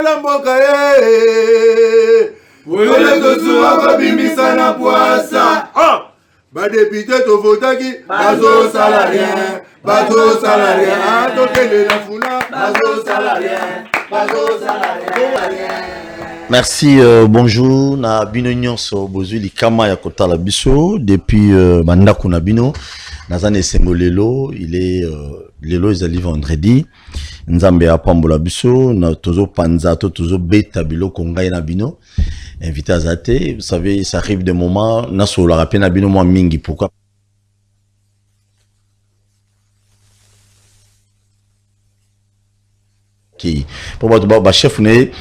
La mboka Wole tozuwa babimisa na poasa. Ba député to votaki bazo salarien, bazo salarien, tokende na funa bazo salarien, bazo salarien. Merci, bonjour, na bino nyonso bozwi likama ya kotala biso depuis bandako na bino nazane sengo lelo, il est lelo ezali vendredi nzambe apambola biso na tozo panza tozo beta biloko ngai na bino invité à Zate, vous savez, ça arrive des moments, na so la rapena bino moi mingi, pourquoi? Qui pour ba chef né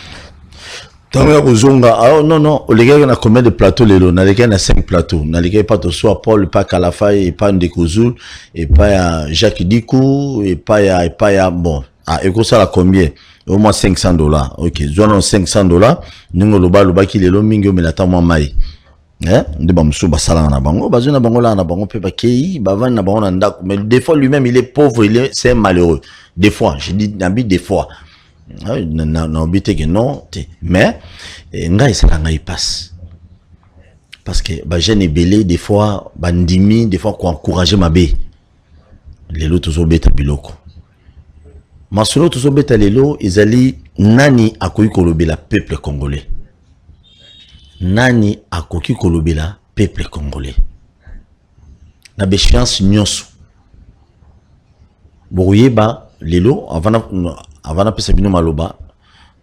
Tamaya Kozonga, ah non non, les gars on a combien de plateaux les lots, les gars on a 5 plateaux, les gars pas de soit Paul, pas Kalafaye, et pas Ndekozul, et pas Jacques Dikou, et pas bon, ah et ça la combien? Au moins $500. Ok, zone $500. Ningo loba ki lelo mingi mais lata moi mai. De bamsu basala na bango, bazuna bango la na bango pe ba kei, bavan na bango na ndako. Mais des fois lui-même il est pauvre, c'est malheureux. Des fois, je dis nabi des fois. Na obité que non, mais ngai ça ngai passe. Parce que ba jeune est belé des fois bandimi, des fois ko encourager mabe. Lelo tozo beta biloko. Masolo tozo beta lelo ezali nani akoki kolobela peuple congolais. Nani akoki kolobela peuple congolais. Na béchéance nyonso. Boyeba lelo avant pesa bino maloba.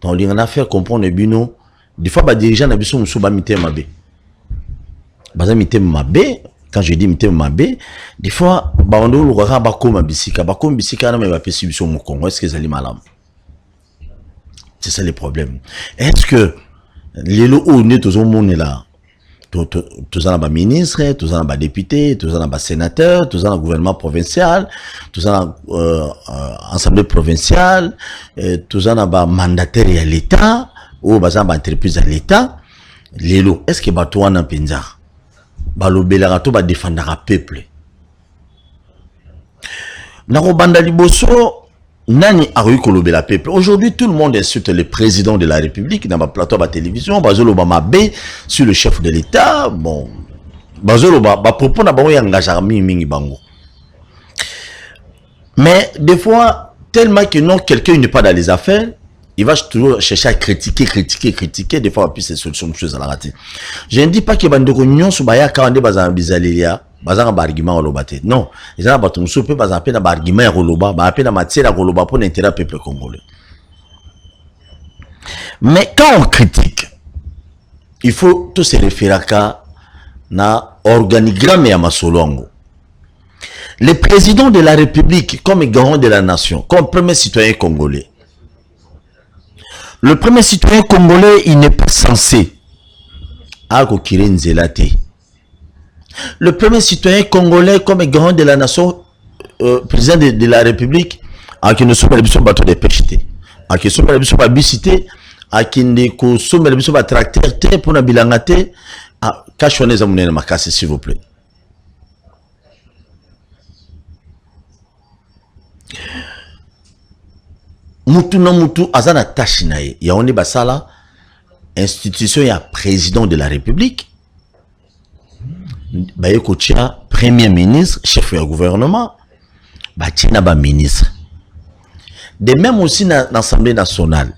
Donc on a fait comprendre bino des fois ba dirigeant na biso muso ba mité mabe. Baza mité mabe. Quand je dis mité mabe, des fois, bando le rara bakoma bisika na me ba pesi biso mo Congo. Est-ce que ça li malam? C'est ça le problème. Est-ce que les lots où nous tous monde là, tous en bas ministre, tous en bas député, tous en bas sénateur, tous en gouvernement provincial, tous en assemblée provinciale, tous en bas mandataire à l'État ou bazan ba entreprise à l'État, les lots. Est-ce que bato wana penza? Balobela to ba défendra peuple. Nako banda liboso nani akoki kolobela peuple. Aujourd'hui tout le monde insulte le président de la République dans ma plateau de télévision, bazolo ba mabe sur le chef de l'État. Bon, bazolo ba propos na bango yangajara mingi bango. Mais des fois tellement que non quelqu'un n'est pas dans les affaires, il va toujours chercher à critiquer, des fois, puis c'est solution de choses à la rater. Je ne dis pas que bandoko nyon subaya kawande bazan bizalelia, bazan ba argument olobate. Non, ils ont batum soupe bazan pe na ba argument roloba, ba pe na matière roloba pour l'intérêt peuple congolais. Mais quand on critique, il faut tout se référer à na organigramme ya masolongo. Le président de la République comme garant de la nation, comme premier citoyen congolais. Le premier citoyen congolais, il n'est pas censé akokire nzelate. Le premier citoyen congolais comme grand de la nation, président de la République, à qui ne sont pas les bateaux de pêche, à qui ne sont pas les babicité, à qui ne sont pas les tracteurs pour la bilangate, à cachonner à mon makasi s'il vous plaît. Mutu na mutu azana tâche na ye ya onde basala institution ya président de la République ba yekotia premier ministre chef du gouvernement ba tina ba ministre de même aussi na l'Assemblée nationale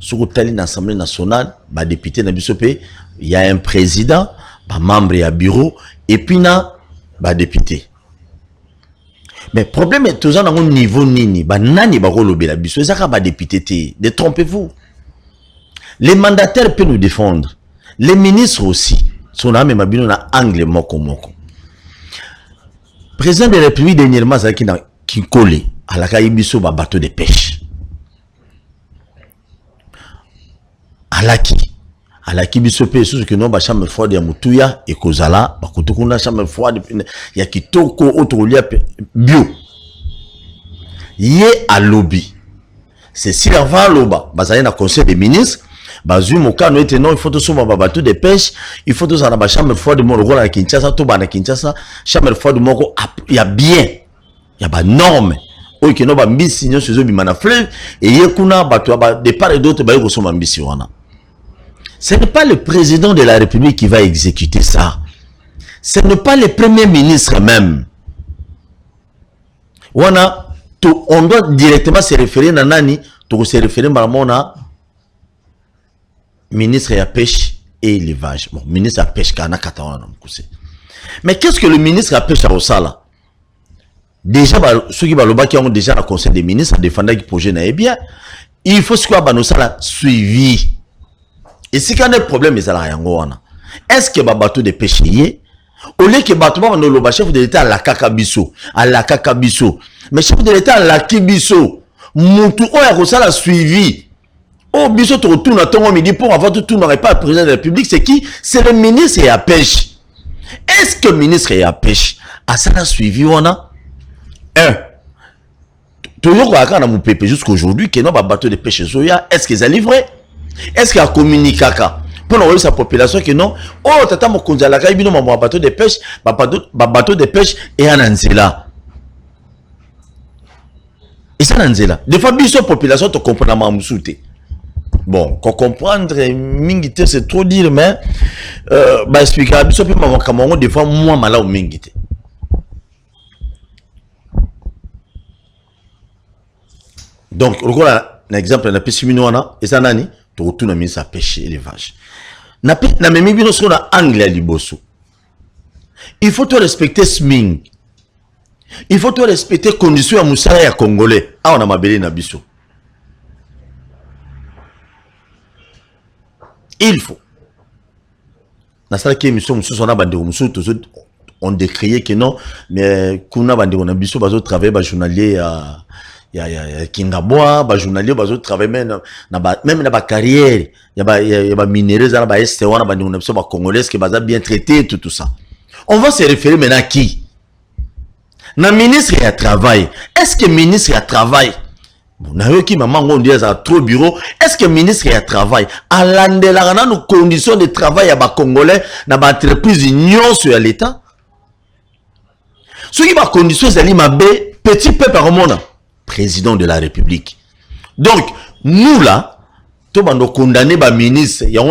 soko tali na l'Assemblée nationale ba député na bisope il y a un président ba membre ya bureau et puis na ba député. Mais le problème est toujours dans un niveau nini, ba nani ba kolobela biso, ezaka ba député te, détrompez-vous. Les mandataires peuvent nous défendre, les ministres aussi. Son âme mabino na angle moko moko. Président de la République dernièrement ça qui collé à la kaibiso ba bateau de pêche. Alaki biso pe sous que non ba chambre froide ya mutuya et kozala ba kutukuna chambre froide ya kitoko otolia bio ye a lobby c'est si avant loba bazali na conseil des ministres bazu mokano ete non il faut tout soma ba bateau de pêche il faut tout ça na ba chambre froide mo lokola na Kinshasa to ba na Kinshasa chambre froide moko ya bien ya ba norme oyo keno ba mbisi nyonso zo bimana fleuve et yekuna bato ba de part et d'autre ba yeko soma mbisi wana. Ce n'est pas le président de la République qui va exécuter ça. Ce n'est pas le premier ministre même. Wana on doit directement se référer à nani, to se référer à ministre de la pêche et élevage. Bon, ministre de la pêche kana katana na mukuse. Mais qu'est-ce que le ministre de la pêche a au sala? Déjà ceux qui baloba qui ont déjà le conseil des ministres défendant qui projet na bien, il faut ce que nous sala suivi. Et si quand un problème est là yango wana. Est-ce que bateau de pêche yé au lieu que bateau no lo chef de l'état à la kakabiso, mais chef de l'état à la kibiso, mutu oya ko sala suivi. Oh, biso to retourne à ton midi pour avoir tout n'aurait pas le président de la République, c'est qui? C'est le ministre et la pêche. Est-ce que le ministre et la pêche a ça suivi wana? Toujours quand on a pépé jusqu'aujourd'hui que non bateau de pêche soya, est-ce qu'ils a livré? Est-ce qu'il a communiqué pour nous sa population que non? Oh, tata mo konzala ka ibino ma bateau de pêche, bateau de pêche et en anzela. Et ça nanzela. Des fois biso population te comprendre ma musouté. Bon, qu'on comprendre mingité c'est trop dire mais bah expliquer biso pe ma kamongo des fois moi mala au mingité. Donc, regarde un exemple, na pêche minoana et ça nani, tu retournes à ministre à pêche et élevage. Na même bino sur na angle à liboso. Il faut te respecter SMING. Il faut te respecter conditions à moussala ya congolais. Ah on a mabélé na biso. Il faut. Na sala qui émission moussou sona bandeko moussou on décrié que non mais kuna bandeko na biso bazo travailler ba journalier à Kingaboa, ba journalier bazo travailler même na ba carrière, ya ba minéraux za ba este wana ba ndona biso ba congolais que baza bien traité tout ça. On va se référer maintenant à qui? Na ministre ya travail. Est-ce que ministre ya travail? Bon, na yo ki maman on dit ça trop bureau. Est-ce que ministre ya travail a landela na nos conditions de travail ya ba congolais na ba entreprise nyonso ya l'état? Ceux qui ba conditions zali mabe petit peuple romona. Président de la République. Donc, nous là, tout le monde condamné par ministre. Il y a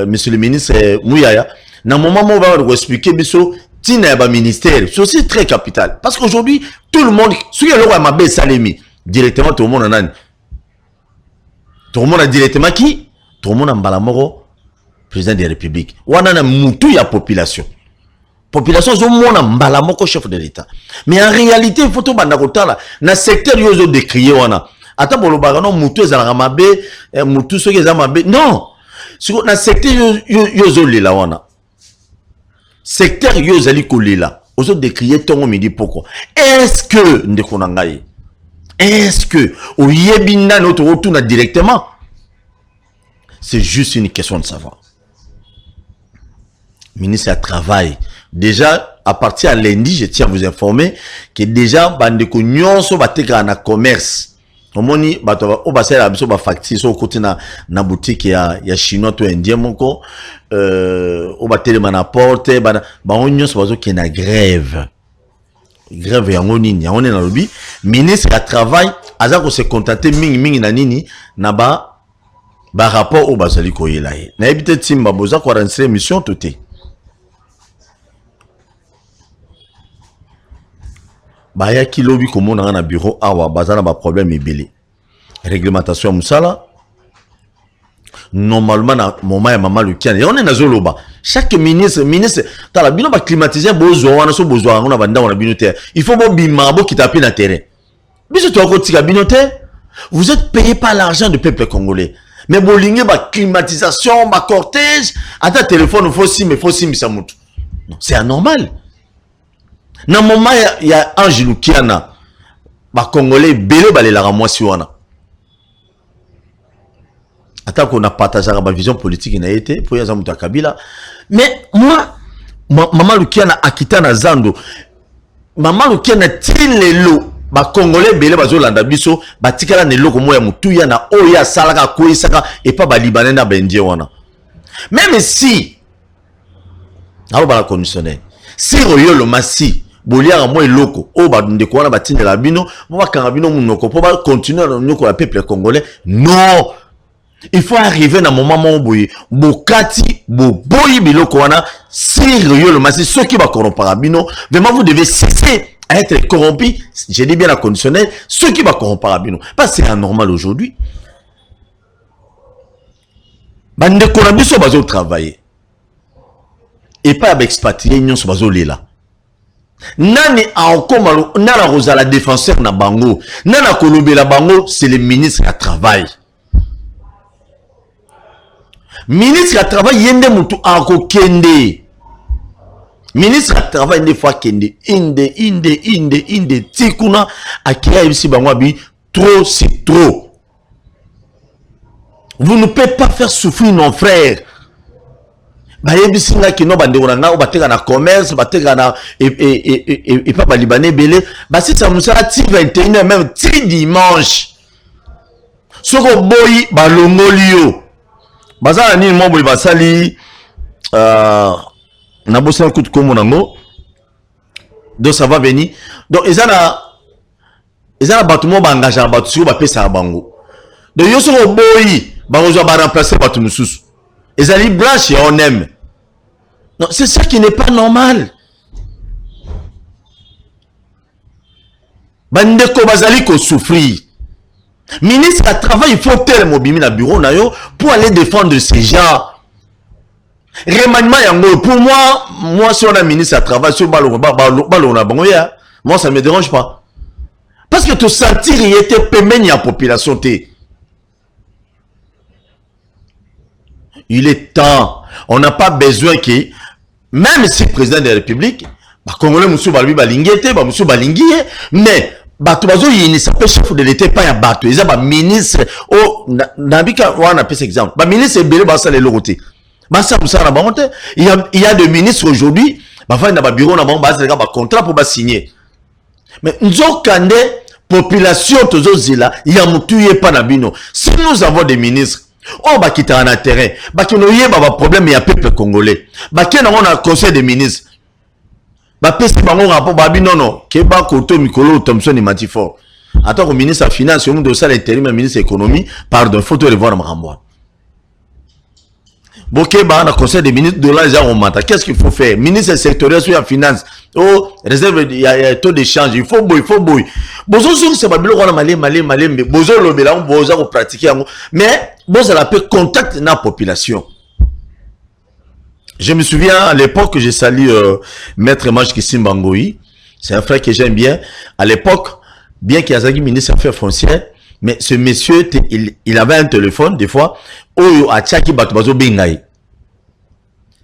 monsieur le ministre Mouyaya, dans le moment où on va expliquer, tina ba ministère, c'est aussi très capital. Parce qu'aujourd'hui, tout le monde, ceux qui ont mabé salemi, directement tout le monde en a. Tout le monde a directement qui? Tout le monde en balamoro, président de la République. Ou on a moutou ya population. Population zo mona mbala moko chef de l'état. Mais en réalité, il faut tout banda kotala na secteur yozo décrié wana. Ata boloba non mutu ezala mabe, mutu soki ezala mabe. Non. Siko na secteur yozo lela wana. Secteur yozo ali kolela. Ozo décrié tongo midi pourquoi? Est-ce que ndeko na ngai? Est-ce que oyebina notre retourna directement? C'est juste une question de savoir. Ministre à travail. Déjà, à partir de lundi, je tiens à vous informer que déjà, bandeko nyonso bateka na commerce. Omoni, bato, o basela abiso ba facture, so côté na boutique ya chinois to indien moko, o batelema na porte, ba nyonso bazo ki na grève. Grève yango nini, yango na lobi, ministre à travail, aza ko se contenter mingi na nini, na ba rapport o basali ko yelaye. Na ebite timba boza ko renseigner mission toté. Baya ki lobi komo na bureau awa bazana ba problème ebele. Réglementation musala. Normalement na moment ya mama Lukiana. On est na zoloba. Chaque ministre tala bino ba climatiser bozo wana so bozo wana banda wana bino te. Il faut bo bima bo kitapi na terrain. Biso to ko tika bino te. Vous êtes payé par l'argent du peuple congolais. Mais bolingue ba climatisation, ba cortège, ata téléphone faut sim sa mutu. Non, c'est anormal. Na moment il y a Ange Lukiana ba congolais belé balela mwasi wana. Attends qu'on a partagé ma vision politique na été pour yaza muta Kabila. Mais moi maman Lukiana akita na zando. Maman Lukiana tilelo ba congolais belé bazolanda biso batikala ne loko moya mutuya na oya salaka koisaka et pas ba libanais na bendie wana. Même si alors ba la conditionner. Si royo le massi bolia moi loko o ba ndeko wana batine la bino mo ba kangabino munoko po ba continuer na nyoko la peuple congolais. Non, il faut arriver na moment mo boye bokati boboyi biloko wana sérieux le massi ceux qui va corrompre bino. Vraiment vous devez cesser à être corrompu. Je dis bien la conditionnel, ceux qui va corrompre bino parce que c'est anormal aujourd'hui. Bande ko na biso bazo travailler et pas avec expatrié nyon so bazo lela. Nani a encore nana rozala défenseur na bango, nana kolobela bango, c'est le ministre à travail. Ministre à travail yende mutu ako kende. Ministre à travail des fois kende inde tikuna akira ibisi bango abi trop c'est trop. Vous ne pouvez pas faire souffrir nos frères. Bayebisinga kino bandekonanga o bateka na commerce bateka na et pas ba libanais belé ba si ça musala ti 21h même ti dimanche soko boyi ba longolio bazala ni mo boyi basali na bossa coup de komonango donc ça va venir donc ezana batumo ba engagement batu sur ba pesa bango donc yo soko boyi bango ba remplacer batu mususu ezali blanche et on aime. Non, c'est ça qui n'est pas normal. Bandeko bazali ko souffrir. Ministre à travail, il faut tel mobile na bureau na yo pour aller défendre ces gens. Remaniement yango pour moi si on a ministre à travail sur balo na bango ya, moi ça me dérange pas. Parce que te sentir y était pemeni à population té. Il est temps. On n'a pas besoin que, même si le président de la République, Congolais Moussou Balbi Balingete, Moussou Balinguié, mais Batubazo il s'appelle chef de l'État, pas un bateau. Ils ont ministre, oh, Nabika, on appelle cet exemple. Ministre Belé Bassa les Loroté. Bassa Moussa Nabamonte, il y a des ministres aujourd'hui, il y a un bureau, il y a un contrat pour signer. Mais nous avons population, il y a un pas Nabino. Si nous avons des ministres, oh bah qui t'a un terrain bah qui n'oye bah problème il y a peuple congolais bah qui on a conseil des ministres bah pèse bango rapport bah non que bah koto mikolo Thompson et Matifor attends au ministre de la finance au monde de ça l'intérim ministre de l'économie pardon faut te revoir Maramboa Boké bah on a conseil des ministres de l'argent au matin qu'est-ce qu'il faut faire ministre sectoriel sur la finance oh réserve il y a taux d'échange il faut boy bozo sur c'est pas bilo on a malé mais bozo lobela on bozo pratiquer mais bozo la peut contact na population. Je me souviens à l'époque que j'ai salué maître Maj Kisimbangoyi, c'est un frère que j'aime bien à l'époque bien qu'il y a un ministre des affaires foncières mais ce monsieur il avait un téléphone des fois oyo a tchaki batubazo bengai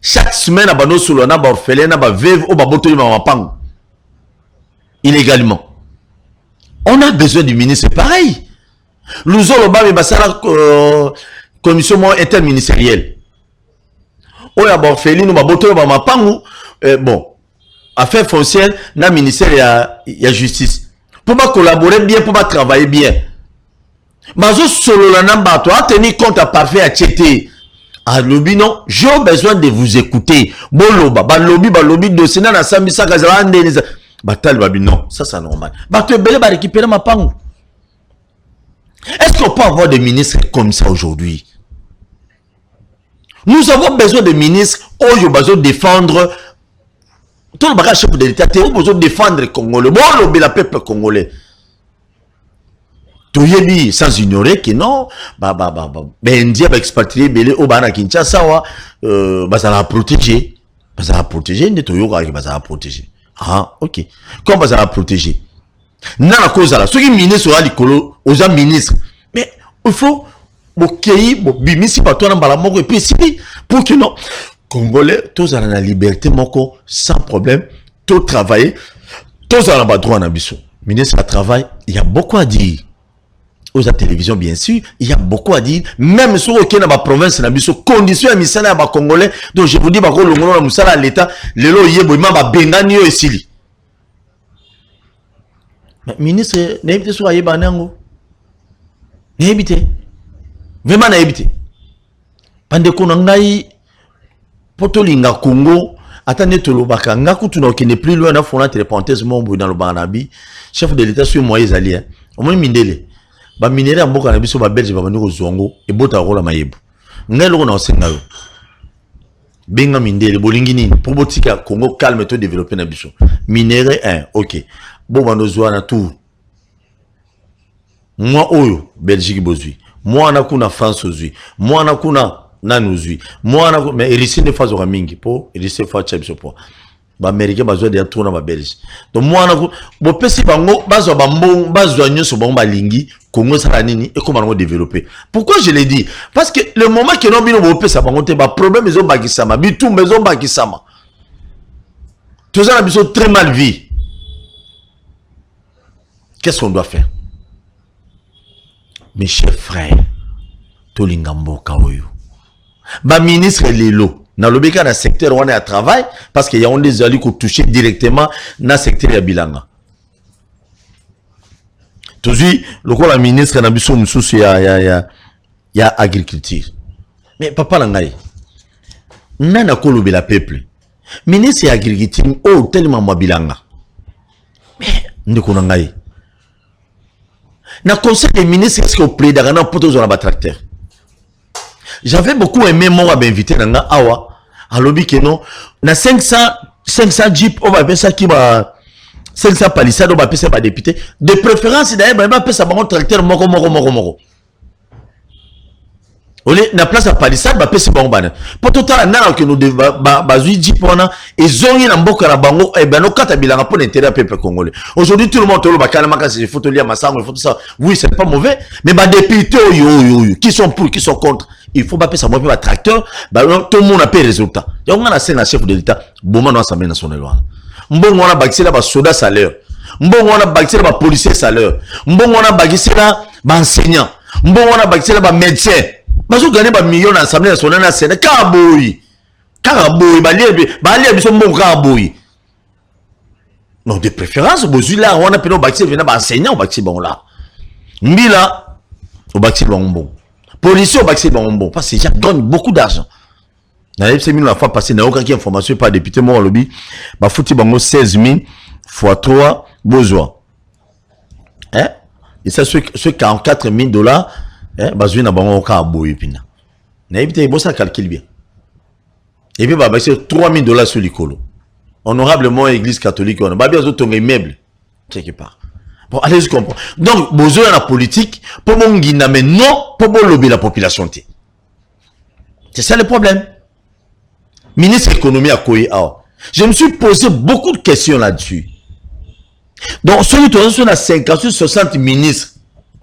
chaque semaine à bano solo na ba orphelin na ba veuve o ba botoli ma mapango illégalement. On a besoin du ministre pareil. Nous avons basala commission interministérielle. O ya ba orphelin no ba botoli ma mapango bon affaires foncières na ministère ya justice pour pas collaborer bien pour pas travailler bien. Mazo solo la namba toi tenir compte à parfait à tchété. Ah lobby non, j'ai besoin de vous écouter. Boloba, balobi de Sénat na Sambisa Kazalande. Batal babi non, ça c'est normal. Bato belé ba récupérer ma pango. Est-ce qu'on peut avoir des ministres comme ça aujourd'hui? Nous avons besoin de ministres où ils ont besoin de défendre tout le bagage chef de l'État, ils ont besoin de défendre le Congolais. Bon, le peuple congolais. Toyebi sans ignorer que non India va expatrier belé au bana Kinshasa wa ça va protéger ne toyoka que ça va protéger ah ok comment ça va protéger na cause là ceux qui ministre à likolo aux gens ministres mais il faut bokei bimisi pas toi na mbala moko et puis si pour que non Congolais tous à la liberté moko sans problème tout travailler tous à la droit na biso ministre à travail il y a beaucoup à dire. Aux télévisions bien sûr, il y a beaucoup à dire, même sur aucune province na biso condition ya misala ya congolais. Donc je vous dis ba ko longono na musala l'état lelo yebo ma ba bengani yo esili. Mais ministre n'habite sur ayeba nango. N'habite. Vraiment n'habite. Pande ko ngai potolinga Congo Attendez tout le baka. Ngaku tu n'as n'est plus loin. On a fait entre parenthèses mon bout dans le Banabi. Chef de l'État sur moi ils allaient. Au moins mindele. Ba minere ambo kana biso ba Belge ba baniko zongo e bota rola mayebu. Ngelo na osengalo. Benga mindele bolingi nini pour botika Congo calme to développer na biso. Minere 1, OK. Bo bando zwana tout. Moi oyo Belgique bozui. Moi na kuna France ozui. Moi na kuna nanu ozui. Moi na mais ici ne fazo mingi po ici fa chebso po. Ba américain bazwa de tourna ba Belge. Donc moi na bo pesi bango bazwa bambo bazwa nyoso bango balingi Congo sala nini et comment on développer. Pourquoi je l'ai dit? Parce que le moment que non bino bo pesa bango te ba problème ils ont bakisama, bitu maison bakisama. Tout ça na biso très mal vu. Qu'est-ce qu'on doit faire? Mes chers frères, Tolingambo Kaoyo. Ba ministre Lelo, dans le béca dans secteur où on est à travail, parce qu'il y a des alliés qui touchent directement dans le secteur de Bilanga. Toujours, le ministre n'a pas de il y a agriculture. Mais papa Langaï, nana kolobe la peuple. Ministre de l'agriculture, oh, tellement moi Bilanga. Mais, nous connaissons. Dans le conseil des ministres, est-ce qu'on plaît dans pour tous les tracteurs? J'avais beaucoup aimé moi m'inviter dans Awa, à lobby que non, na 500 jeeps, on va appeler ça qui va 500 palissades, on va appeler ça par député. De préférence, d'ailleurs, on va appeler ça par tracteur moro. On est na place à palissade, on va appeler ça par ban. Pour tout à l'heure, que nous bazui jeep on a et zoni na mboka na bango et ben no kata bilanga pour l'intérêt peuple congolais. Aujourd'hui tout le monde tolo bakana maka c'est photo lia masango photo ça. Oui, c'est pas mauvais, mais ba député yo qui sont pour qui sont contre. Il faut pas passer moi pas tracteur, bah tout le monde a payé résultat. Il y a un ancien chef de l'État, bon dans l'Assemblée nationale. Mbongo on a bâti là ba soda salaire. Mbongo on a bâti là ba policier salaire. Mbongo on a bâti là ba enseignant. Mbongo on a bâti là ba médecin. Bazo gagner ba millions dans l'Assemblée nationale na Sénat. Karaboui ba biso mbongo karaboui. Non de préférence bozui là on a peno bâti venir ba enseignant bâti bon là. Mbila au bâti bon. Policiers au bâti bon parce que ça donne beaucoup d'argent. Dans les 5 000 la fois passée, n'a aucune information par député mon lobby. Bah fouti bango 16 000 fois 3 besoin. Hein? Et ça ce 44 000 $. Hein? Bah zui na bango au cas boy pina. N'a évité bon ça calcule bien. Et puis bah c'est 3 000 $ sur l'écolo. Honorablement église catholique on a bah bien autres immeuble quelque part. Bon, allez, je comprends. Donc, besoin de la politique, pour mon guina, mais non, pour mon lobby la population. C'est ça le problème. Ministre économie à Koyi. Je me suis posé beaucoup de questions là-dessus. Donc, celui qui a 50 60 ministres,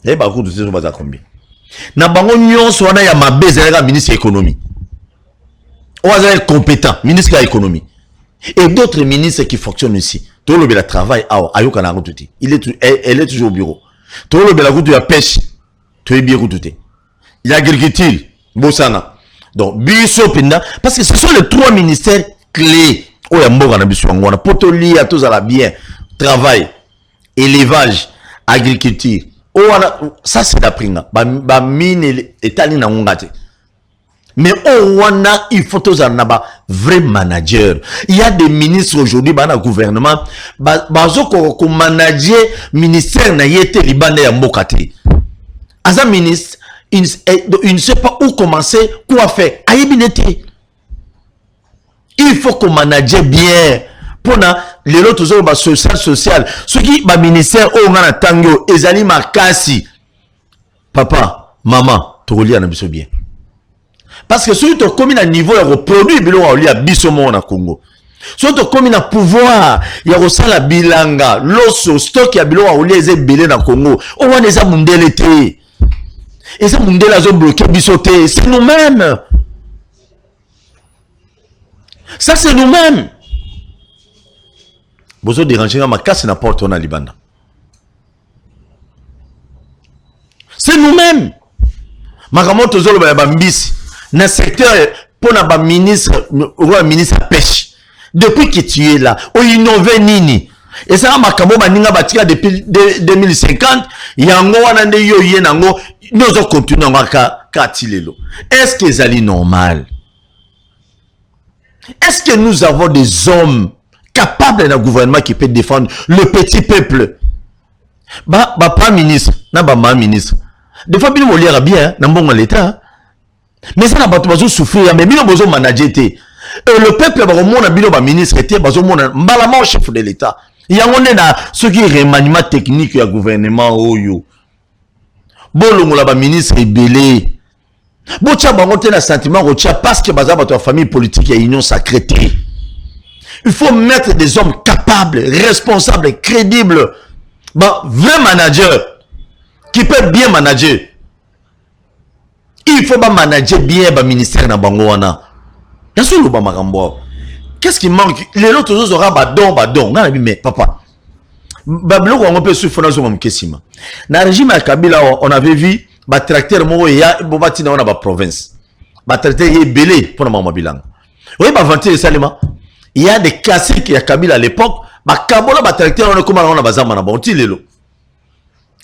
il y a beaucoup de choses, on va combien. Na bango nyon so na ya mabeze la ministre économie. On va être compétent, ministre de l'économie. Et d'autres ministres qui fonctionnent ici. Tout le monde travaille elle est toujours au bureau. Tout le monde la pêche. Tu es bien tout. Il y a agriculture, Bossana. Donc, biso pinda parce que ce sont les 3 ministères clés. Oh ya mboga na biso ngona potoli à tous à la bien travail, élevage, agriculture. Oh ça c'est la pringa. Ba mine etali na ngate. Mais il faut tous un vrai manager. Il y a des ministres aujourd'hui dans le gouvernement. Qui manager ministère na yete libane ya mbokati. As un ministre, il ne sait pas où commencer, quoi faire. Il faut qu'on manage bien. Pour les autres social. Ce qui est ministère au ngana tango ezali makasi. Papa, maman, tu relis na biso bien. Parce que si tu as commis à niveau, il y a produit il y a bisomo na Congo. Si tu as commis à pouvoir, il y a la bilanga, l'osso, stock, il y a bilo il y a belé na Congo. On va les amundele te. Et ça mundele a bloqué bisoté. C'est nous-mêmes. Ça c'est nous-mêmes. Vous avez dérangé ma casse na porte on a libanda. C'est nous-mêmes. Makamoto zolo ba mbisi. Dans le secteur, pour la ministre pêche. Depuis que tu es là, on innove nini. Et ça, makamo baninga batika depuis 2050, yango wanande yo yenango, nous allons continuer à katilelo. Est-ce que c'est normal? Est-ce que nous avons des hommes capables d'un gouvernement qui peut défendre le petit peuple? Pas ministre, ma ministre. Des fois, il y a bien, dans l'État. Mais ça n'a pas besoin de souffrir, mais il y a besoin de manager. Le peuple va remonter à ministre, il y a besoin de chef de l'État. Il y a ceux qui remaniement technique du gouvernement. Bon, le ministre est belé. Bon, tu as un sentiment parce que ta famille politique et union sacrée. Il faut mettre des hommes capables, responsables, crédibles. Vrai manager qui peut bien manager. Il faut pas manager bien le ministère dans Bangoana. Qu'est-ce qui manque? Les autres aura badon. Mais papa, on peut souffrir dans le régime à Kabila, on avait vu ba tracteur mo ya bobati na ba province. Ba tracteur est belé pour na mama bilang. Oui, ba vanter salima. Il y a des cassés qui a Kabila à l'époque, ba kabola ba tracteur on comme on a bazama na bon tilelo.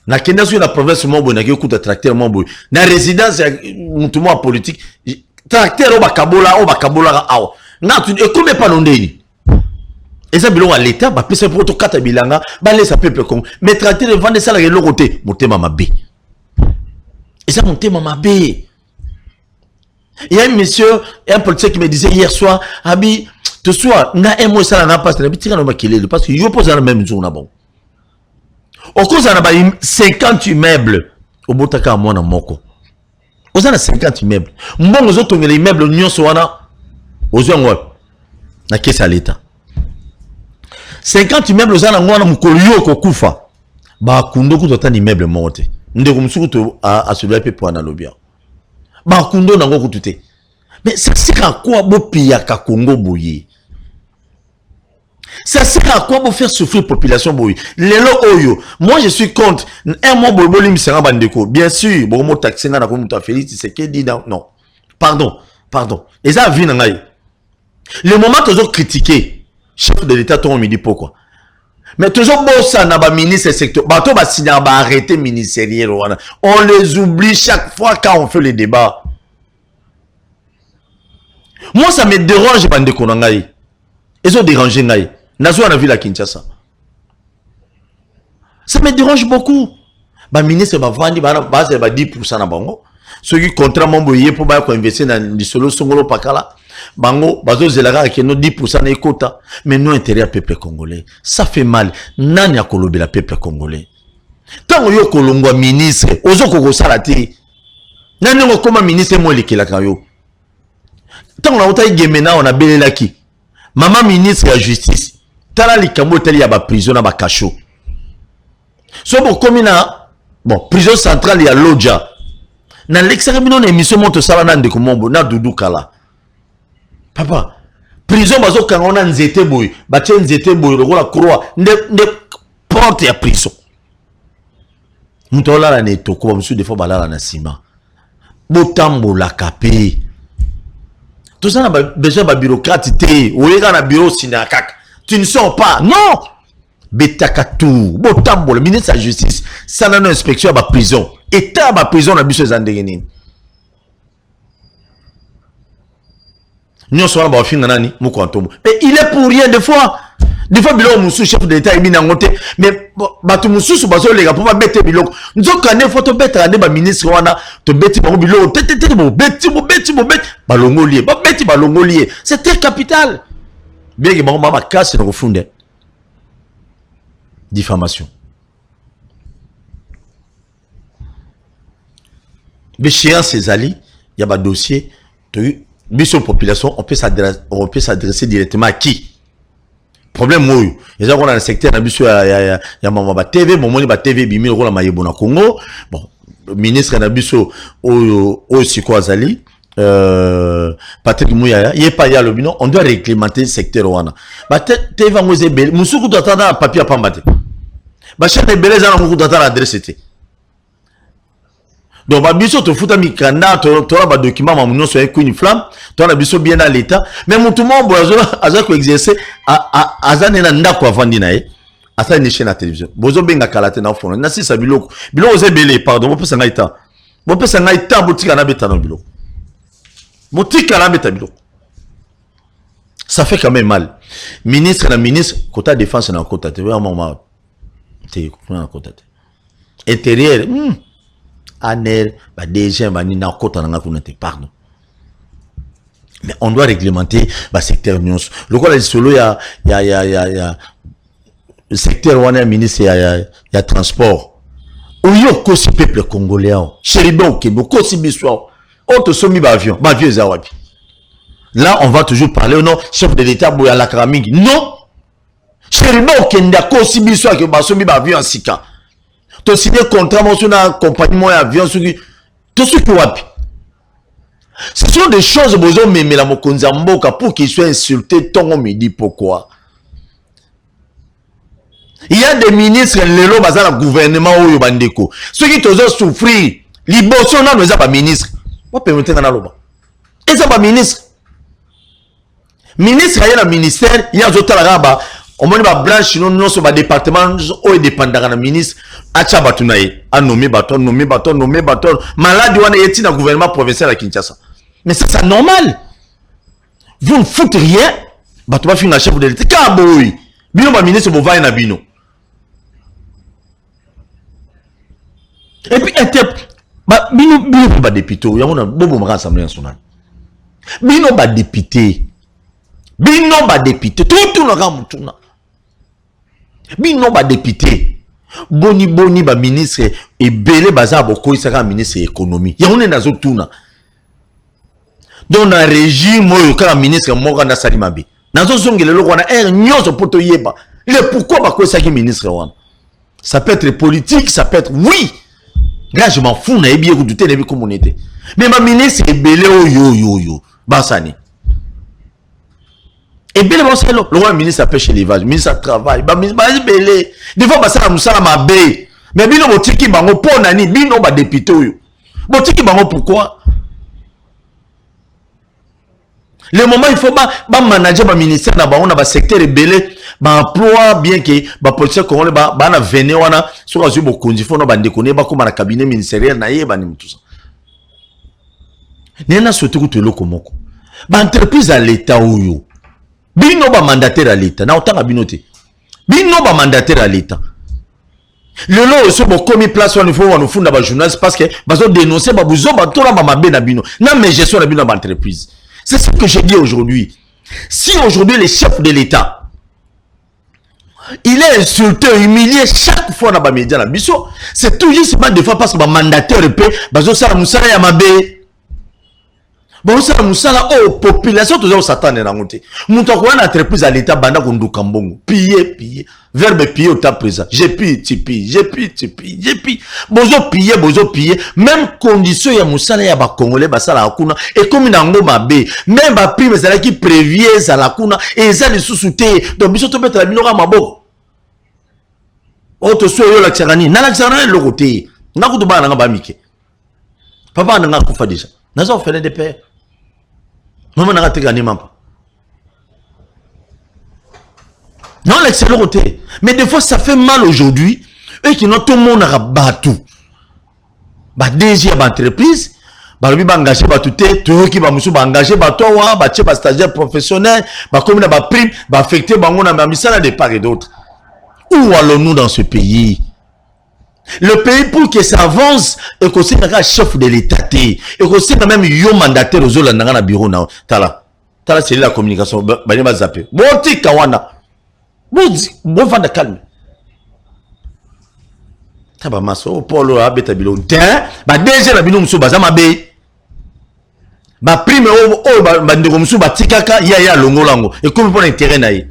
Na kenda sur la province mo bona ki kuta tracteur mo boy. Na résidence mutumo politique, tracteur ba kabola aw. Na tu et comme pas ndeni. Et ça bilon à l'état ba pesa pour to kata bilanga, ba laisse peuple comme mais tracteur vendre ça la côté, motema mabe. Et ça monté maman B. Il y a un monsieur, un politicien qui me disait hier soir, Abi, te sois, na un mot ça n'a pas, parce que yo pose la même jour bon. Au cause on a 50 immeubles au Botaka à moi na moko. On a 50 immeubles. Bon aux autres les immeubles nyon soana aux gens na caisse à l'état. 50 immeubles aux ana ngwana mukolio ko kufa. Ba kundo ko totani immeuble monté. Ndeko musukuto a celui là pour analobia. Ba kundo nango kutute. Mais ça sert à quoi bo pia ka Congo boye? Ça sert à quoi bo faire souffrir population boye? Lelo oyo, moi je suis contre un mot bobo lim sera bandeko. Bien sûr, bo mo taxer na ko muta Félix c'est que dit non. Pardon. Et ça vient ngai. Le moment que vous critiquez chef de l'état on me dit pourquoi? Mais toujours bon ça n'a pas ministre secteur. Bateau va signer va arrêter ministériel. On les oublie chaque fois quand on fait les débats. Moi ça me dérange bande konangai. Ils ont dérangé ngai. Nazo na ville à Kinshasa. Ça me dérange beaucoup. Ba ministre va vendre ba 10% na bango. Ceux qui contrat mamboye pour ba ko investir dans le solo songolo pakala. Bango, bazo zelara qui nous 10% na quota, mais nous intérêt peuple congolais. Ça fait mal. Nani a kolobe la peuple congolais. Tant yo kolongwa ministre, ozo koko salati. Nani ngo koma ministre mo lekela kayo. Tant on a otai gemena on a belela ki. Maman ministre ya justice. Tala likambo tali ya ba prison na ba kacho. So bo komina bon, prison centrale ya Lodja. Na l'examen na émission monte sala na ndeko mombo na Doudou Kala. Papa, prison bazo kangona nzete boy, batie nzete boy lokola croix, ne porte ya prison. Mutola la ne toko monsieur des fois balala na sima. Botambo la kapé. Tout ça na besoin ba bureaucrate té, oyeka na bureau sinakak. Tu ne sors pas. Non. Betakatou, botambo le ministre de la justice, ça na inspection ba prison. État ba prison na biso zandengeni. Nous sommes en fin d'année, mais il est pour rien des fois. Des fois, bilo musu chef de l'État est bien ngote, mais batu musu su baso les gars pour pas bête bilo. Nous avons quand faut te bête à des ministres wana, te bête mo bilo, te mo bête, balongolier, ba bête balongolier. C'est terre capitale. Bien que bon mama casse no refunde. Diffamation. Mais chez ces alliés, il y a un dossier mission population, on peut s'adresser directement à qui? Problème moi, les gens dans le secteur il y a ma TV, mon moni ba TV bimi le rôle na Congo. Bon, ministre na biso o Siko Azali, Patrick Mouyaya, il pas y a le bino, on doit réglementer le secteur wana. Ba TV va moze bel, musuku tata papier à pambate. Ba chef de beleza na musuku tata adresse était. Donc, bah, biso te fouta mikanda, t'auras ba document, ma mounion soit une flamme, t'auras biso bien dans l'état, mais mon tout le monde, aza ko exercer, aza nena ndako avandi na e, asa une chaîne à télévision. Bozo benga kalate na fono, na si sa biloko, biloko ze belé, pardon, bo pesa ngaita. Bo pesa ngaita, botika na beta no biloko. Botika na beta biloko. Ça fait quand même mal. Ministre, côté défense, na côté, tu vois, maman, tu na côté. Intérieur, anel, bah déjà, bah ni na côté, na côté, pardon. Mais on doit réglementer le secteur news. Le quoi, solo, il y a le secteur où on est ministre, il y a transport. Où il y a aussi peuple congolais, chéribé au Québec, aussi bissoir. On te soumet l'avion, l'avion est à. Là, on va toujours parler, non, chef de l'État, Bouya la Karaming. Non! Chéribé au Kenya, aussi bissoir que soumet l'avion en Sika. Tu signé contrat, moi, sur un compagnie, moi, avion, tout ce qui est. Ce sont des choses besoin mais la mokonza mboka pour qu'il soit insulté tongo midi pourquoi il y a des ministres lelo bazala gouvernement oyo bandeko ceux qui tozo souffrir liboso na noza ba ministre pas permettre na loba et ça ba ministre il y a un ministère il y a zotala raba on moni ba branche non so ba département o dépendant na ministre acha batunaye a nommé baton malade wana yeti na gouvernement provincial à Kinshasa. Mais c'est normal. Vous ne foutez rien. Bah tu vas finir chef de l'État. Kaboui. Bino ba ministre bova na bino. Et puis bah bino ba député, ya mona bobo mra assemblée nationale. Bino ba député. Tout na ramutuna. Bino ba député. Boni ba ministre et belé baza boko isaka ministre économie. Ya mona nazo tuna. Dans un régime où quand ministre moko na salimabe nazo zongele lo wana nyozo poto yeba le pourquoi ba ko saki ministre wana ça peut être politique ça peut être oui là je m'en fous na ebi ko douter na bi communauté mais ma ministre ebele yo basani ebele ba selo le ministre pêche élevage ministre travail ba ebele des fois ba sala musala mabe mais bino botiki bango pona ni bino ba député yo botiki bango pourquoi. Le moment il faut ba manager ba ministère na ba on a ba secteur belé ba emploi bien que ba politique congolais ba na vene wana so ka zubo konzi fo no ba ndekone ba ko na cabinet ministériel na yeba ni tout ça. Nena surtout que loko moko. Ba entreprise à l'état oyo. Bino ba mandataire à l'état na otanga binote. Bino ba mandataire à l'état. Le lot so bo komi place on faut on funda ba journaliste parce que ba zo dénoncer ba buzo ba tola ba mabe na bino. Na mais gestion na bino ba entreprise. C'est ce que j'ai dit aujourd'hui. Si aujourd'hui les chefs de l'État, il est insulté, humilié chaque fois dans les médias, c'est toujours seulement des fois parce que le mandataire peut, ça musala ya mabe. Bon ça musala oh population toujours s'attend na ngote. Muto ko na entreprise à l'État banda ko nduka mbongo. Piller. Verbe piller au temps présent. J'ai pillé. Bozo piller. Même condition ya musala ya ba congolais basala akuna et comme na ngo mabe. Même ba prime ça qui prévient ça la kuna et ça les sous-souté. Donc biso to mettre la binoka maboko. Auto so yo la tsarani. Na la tsarani le côté. Na ko to ba na ba mike. Papa na nga kufa déjà. Na zo fait des pères. Maman n'a pas gagné même pas. Non, l'excellent côté. Mais des fois, ça fait mal aujourd'hui. Et qui n'ont tout le monde à battu. Bah, déjà, bah, entreprise. Bah, lui, bah, engagé, bah, tout est. Tout qui va me souba engagé, bah, toi, bah, tu bah, stagiaire professionnel. Bah, comme il a, bah, prime, bah, affecté, bah, on a mis ça là de part et d'autre. Où allons-nous dans ce pays? Le pays pour que ça avance et que c'est un chef de l'État et que c'est quand même un mandataire aux autres dans le bureau na tala c'est la communication bani ba zappé bon tika wana bon va de calme taba maso polo abeta bilo ten ba déjà la bino muso bazama be ba prime o ba ndeko muso ba tikaka ya longolango et comme pour l'intérêt naïe.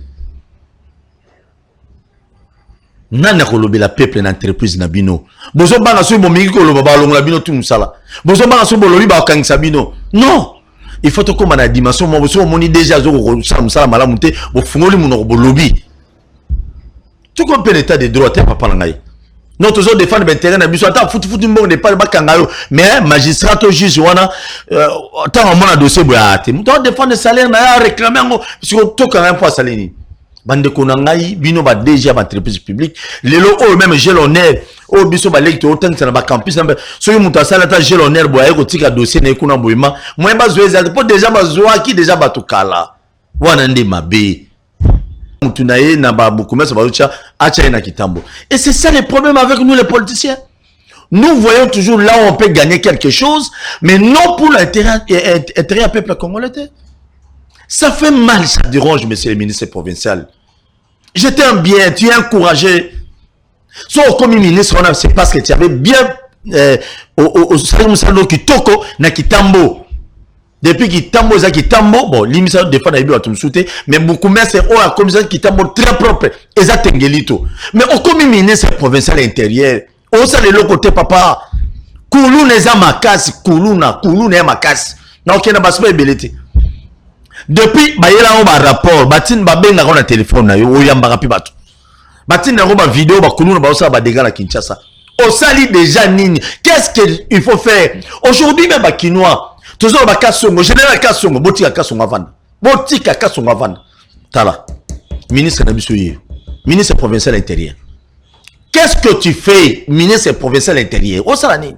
Nana kolobe la peuple na entreprise na bino. Bozo banga so bomingi koloba ba longola bino tout musala. Bozo banga so bolobi ba okangisa bino. Non. Il faut to koma na dimension mo bozo moni déjà zo ko sala musala mala monter bo fungoli muno bolobi. Tu comprends l'état de droit te papa na ngai. Non tozo défendre ben terrain na biso ata futu mbongo ne pas ba kangayo mais magistrat to juge wana tant on a dossier boya te. Muto défendre salaire na réclamer ngo sur to quand même pas salaire ni. Bande konangai bino ba déjà ba entreprise publique lelo o même j'ai l'honneur o biso ba lecte autant ça na ba campus na so yo muta sala ta j'ai l'honneur boya ko tika dossier na kuna boyema moi ba zoeza po déjà ba zoa ki déjà ba to kala Wanande mabe. Mutunaye na babukumesa balucha acha na kitambo. Et c'est ça le problème avec nous les politiciens. Nous voyons toujours là où on peut gagner quelque chose, mais non pour l'intérêt du peuple congolais. Ça fait mal, ça dérange, monsieur le ministre provincial. Je t'aime bien, tu es encouragé. Sauf comme ministre, c'est parce que tu avais bien au salon Kitoko na Kitambo. Depuis Kitambo, ça Kitambo, bon, l'émission des fois n'a pas tout sauté, mais beaucoup mais c'est comme ça Kitambo très propre, et ça tengelito. Mais au comme ministre provincial intérieur, au ça le côté papa, Koulou n'est pas makas, Koulou n'est makas. Na ok na basba ebelete. Depuis bayela on ba rapport, batin ba benga na téléphone na yo, oyamba rapi bato. Batin na ba vidéo ba Koulou na ba osa ba dégâts na Kinshasa. Au sali déjà nini, qu'est-ce qu'il faut faire? Aujourd'hui même ba Kinois toujours ba Kasongo, général Kasongo, botika Kasongo avant. Botika Kasongo avant. Tala. Ministre Nabisoye. Ministre provincial intérieur. Qu'est-ce que tu fais, ministre provincial intérieur? Au salani.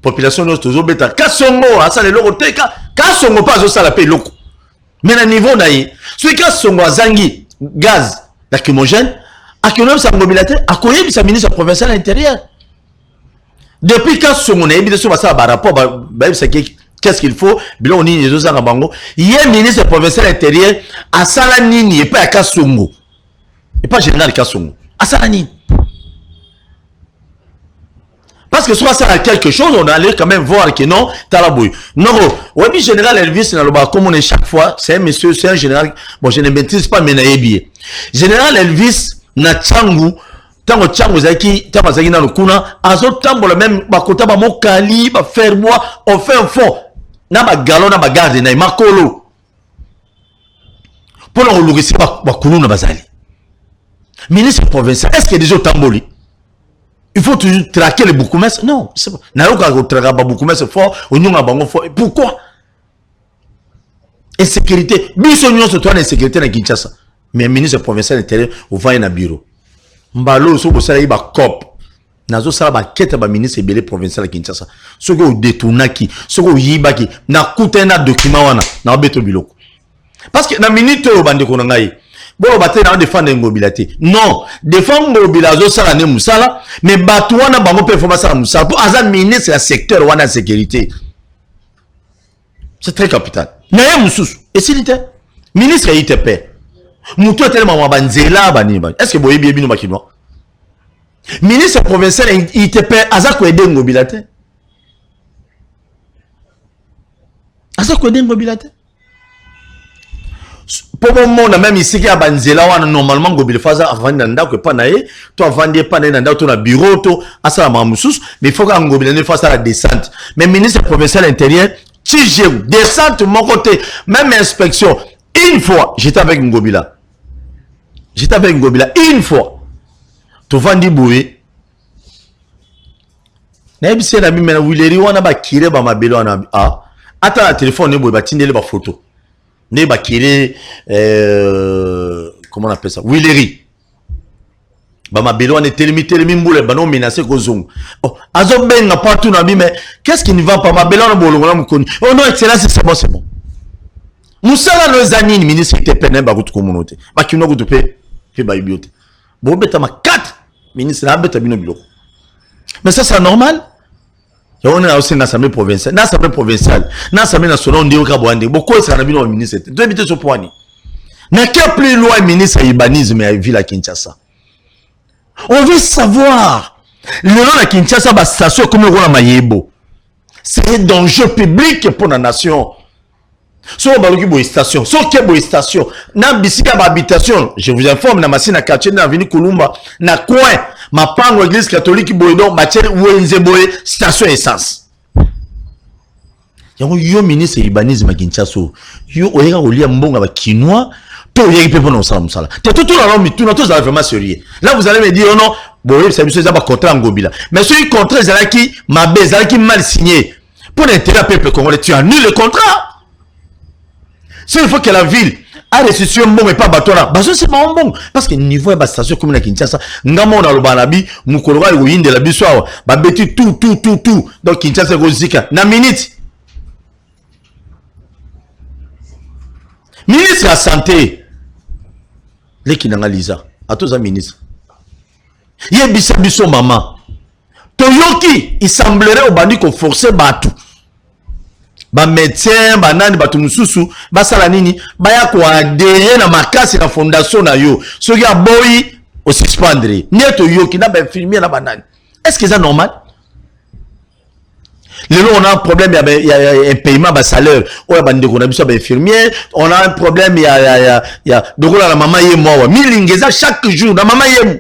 Population nous toujours bêta. Kasongo, ça les locaux teka. Kasongo pas au sala paye locaux. Mais à niveau naïe, celui Kasongo azangi gaz lacrymogène, a que nous sommes mobilisés, a connu sa ministre provincial intérieur. Depuis Kasongo naïe, bien sûr, ça va rapport, qu'est-ce qu'il faut? Bilan ni les autres bango. Il y a ministre provincial intérieur à Salanini et pas à Kasongo. Et pas général Kasongo. À Salanini. Parce que soit ça a quelque chose, on allait quand même voir que non, Talabouy. Non, oui, général Elvis, comme on est chaque fois, c'est un monsieur, c'est un général, bon, je ne maîtrise pas, mais naïbi. Général Elvis, na Tchangou, tango Tchangou, zaki, tango zaki na lukuna, azo tambo le même, bakota ba mokali, ba fermois, on fait un fond, na ba galon, na ba garde, na makolo. Pour le roulourisi, ba koulou na bazali. Ministre provincial, est-ce qu'il y a des autres tamboli? Il faut toujours traquer les boucoumès. Non, c'est pas. Pourquoi? Insécurité. Bisognon se trouve insécurité dans Kinshasa. Mais ministre provincial intérieur, vous voyez dans le bureau. Mbalo, so vous savez, ba cop. Nazo sala ba kete ba ministre belé provincial Kinshasa. Ce que vous détournaki, ce que vous yibaki, na coûté na document wana, na beto biloko. Parce que na minute au bande konangaye. Bon, on va défendre l'immobilité. Non, défendre l'immobilité, ça n'est pas mais batouana bango performance à moussala. Pour azan ministre le secteur ou la sécurité. C'est très capital. N'a moussous. Et s'il était ministre ITP. Moutou tellement banzela bani. Est-ce que boye bien bino makinois? Ministre provincial ITP azak ko aider l'immobilité. Azak ko aider l'immobilité. Pour le moment, même ici, il y a banzela, normalement, il faut avant d'anda que pas naé, toi avant de pas naé d'anda, tu as bureau, tu as ça la mamoussous, mais il faut qu'on gobile fasse la descente. Mais ministre provincial intérieur, si j'ai descente de mon côté, même inspection, une fois, j'étais avec Ngobila. J'étais avec Ngobila, une fois. Tu vas dire boué. N'aime si la même Willeri, on a ba kiré ba ma belo na a. Attends la téléphone ne boué ba tindele ba photo. Ne ba kiré comment on appelle ça? Willeri. Ba ma belo on est telemi mboule ba non menacé ko zong. Oh, azo benga partout na bi mais qu'est-ce qui ne va pas ma belo na bolongo na mukoni. Oh non excellence c'est bon c'est bon. Musala no zanini ministre te pene ba kutu communauté. Ba kino kutu pe ba ibiote. Bo beta ma 4 ministre na beta bino biloko. Mais ça c'est normal. On est aussi dans l'Assemblée provinciale. Dans l'Assemblée provinciale, dans l'Assemblée nationale, on dit au Kabouandé. Beaucoup de ça, on ministre. Tu habites ce point. N'a qu'à plus loin, ministre Ibanisme et ville à Kinshasa. On veut savoir. Le nom de Kinshasa, la station comme le roi Mayebo. C'est un danger public pour la nation. Si on parle de station, si on parle de station, dans la habitation, je vous informe, dans la quartier, dans l'avenue Kolumba, dans le coin, ma pango église catholique boydon matière wenze boy station essence yo ministre ibanisme Kinshasa yo oyeka kolia mbonga ba kinois to oyeki pe pona osala musala te tout la mi tout ça vraiment sérieux là vous allez me dire oh non boy ça biso za ba contrat ngobila mais ce contrat zalaki mabe zalaki mal signé pour l'intérêt peuple congolais tu annules le contrat. C'est il faut que la ville a restitué un bon mais pas bateau-là. Parce que c'est pas un bon. Parce que niveau de la station comme la Kinshasa, ngamo na lobanabi, mukologa yinde la biswa, ba beti tout. Donc Kinshasa gozika na minute. Ministre de la Santé. Leki nanga Lisa. Atoza ministre. Yebisa biso maman. Toyoki, il semblerait au bandi qu'on forçait Batu. Ba médecin, ba nani, ba tumususu, ba salanini, ba ya ko adhérer na makasi na fondation na yo. Ce qui a boy au suspendre. Nieto yoki na ba infirmier na banani. Est-ce que c'est normal? Là, on a un problème, il y a un paiement de salaire. On a un infirmier, on a un problème, il y a donc la maman est mort. Milingeza chaque jour, la maman est mort.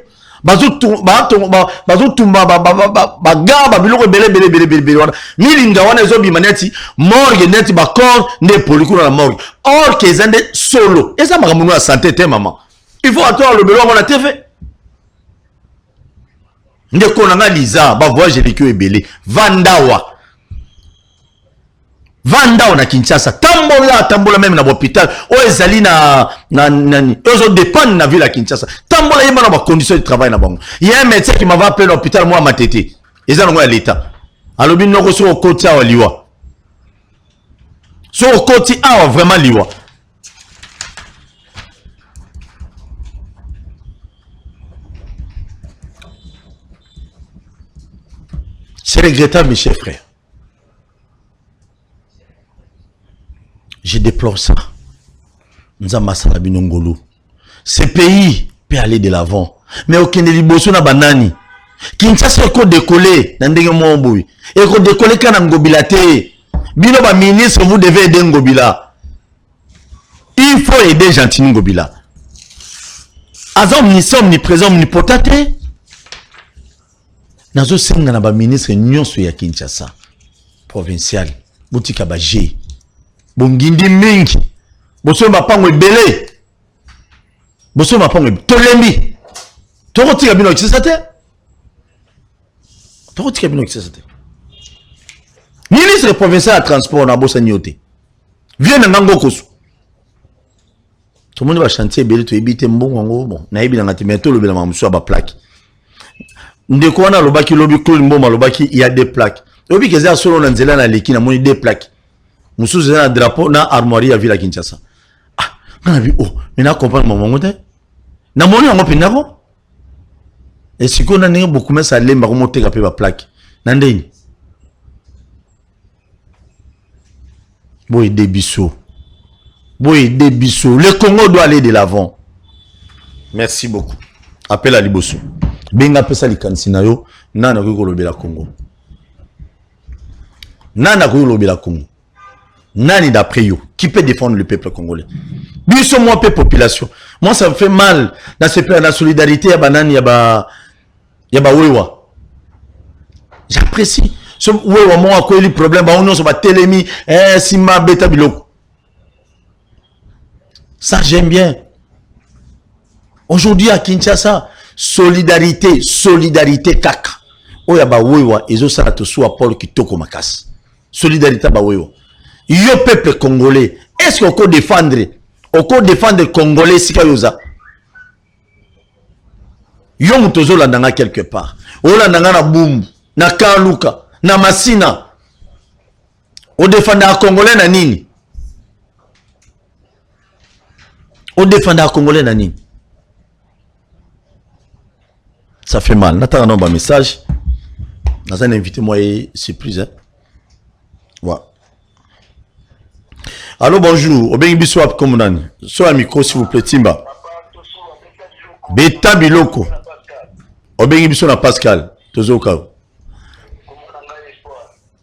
Milinga wana zobi maneti morgue neti ba corps ne polikuna la morgue. Or que zande solo. Et ça m'a la santé te maman. Il faut attendre le beloin la TV. Ndeko nanga Lisa ba voyage l'équipe ebele. Vandawa. Vanda on a Kinshasa, tambola même na l'hôpital, o ezali na ozo dépend na ville à Kinshasa. Tambola yema na ba conditions de travail na bango. Il y a un médecin qui m'avait appelé à l'hôpital moi matete. Eza ngo ya l'état. Alobi noko so okoti awa liwa. So okoti awa vraiment liwa. C'est regrettable mes chers frères. Je déplore ça. Ce pays peut aller de l'avant. Mais aucun de liboso na banani. Kinshasa eko décoller. Nandenge mwomboui. Eko décoller kana ngobila te. Bino ba ministre, vous devez aider Ngobila. Il faut aider gentiment Ngobila. Azam omniscient, omniprésent, omnipotent. Nazo senga na ba ministre nyonso ya Kinshasa. Provincial. Boutika ba G. Bongindi mingi. Boso mapango ebele. Boso mapango tolembi. Tokotika bino kisasa te. Tokotika bino kisasa te. Ministre provincial à transport na bosa nyote. Viens na ngango kosu. Tout le monde va chanter ebele to ebite mbongo ngo bon. Na ebi na ngati meto lobela mamuso ba plaque. Ndeko wana lobaki lobi Claude Mboma lobaki il y a des plaques. Lobi keza solo na nzela na leki na moni des plaques. Moussou c'est un drapeau na armoirie à Ville à Kinshasa. Ah, on a vu oh, mais na comprendre mon monte. Na moni on opina ko. Et si qu'on a né beaucoup mais ça lemba remonter capé ba plaque. Nandeni. Boy Debisso. Boy Debisso. Le Congo doit aller de l'avant. Merci beaucoup. Appel à Liboso. Benga pesa likansina yo nana ko lobela Congo. Nana ko lobela Congo. Nani d'après you qui peut défendre le peuple congolais? Biso moi peu population. Moi ça me fait mal dans ce pays la solidarité ya banani ya ba wewa. J'apprécie. Ce wewa moi ko li problème ba on so ba telemi sima beta biloko. Ça j'aime bien. Aujourd'hui à Kinshasa, solidarité kaka. Oya ba wewa ezo sala to so Paul kitoko makasi. Solidarité ba wewa. Yo peuple congolais, est-ce qu'on peut défendre les Congolais si kayoza? Yo mutozo landanga quelque part. O landanga na Bumbu, na Kaluka, na Masina. O défendre les Congolais na nini? O défendre les Congolais na nini? Ça fait mal. N'attendons pas un message. Dans un invité moi surprise hein. Ouais. Allô, bonjour. Obengi biso comme nani. Soit un micro s'il vous plaît, Timba. Beta biloko. Obengi biso na Pascal. Tozo kao.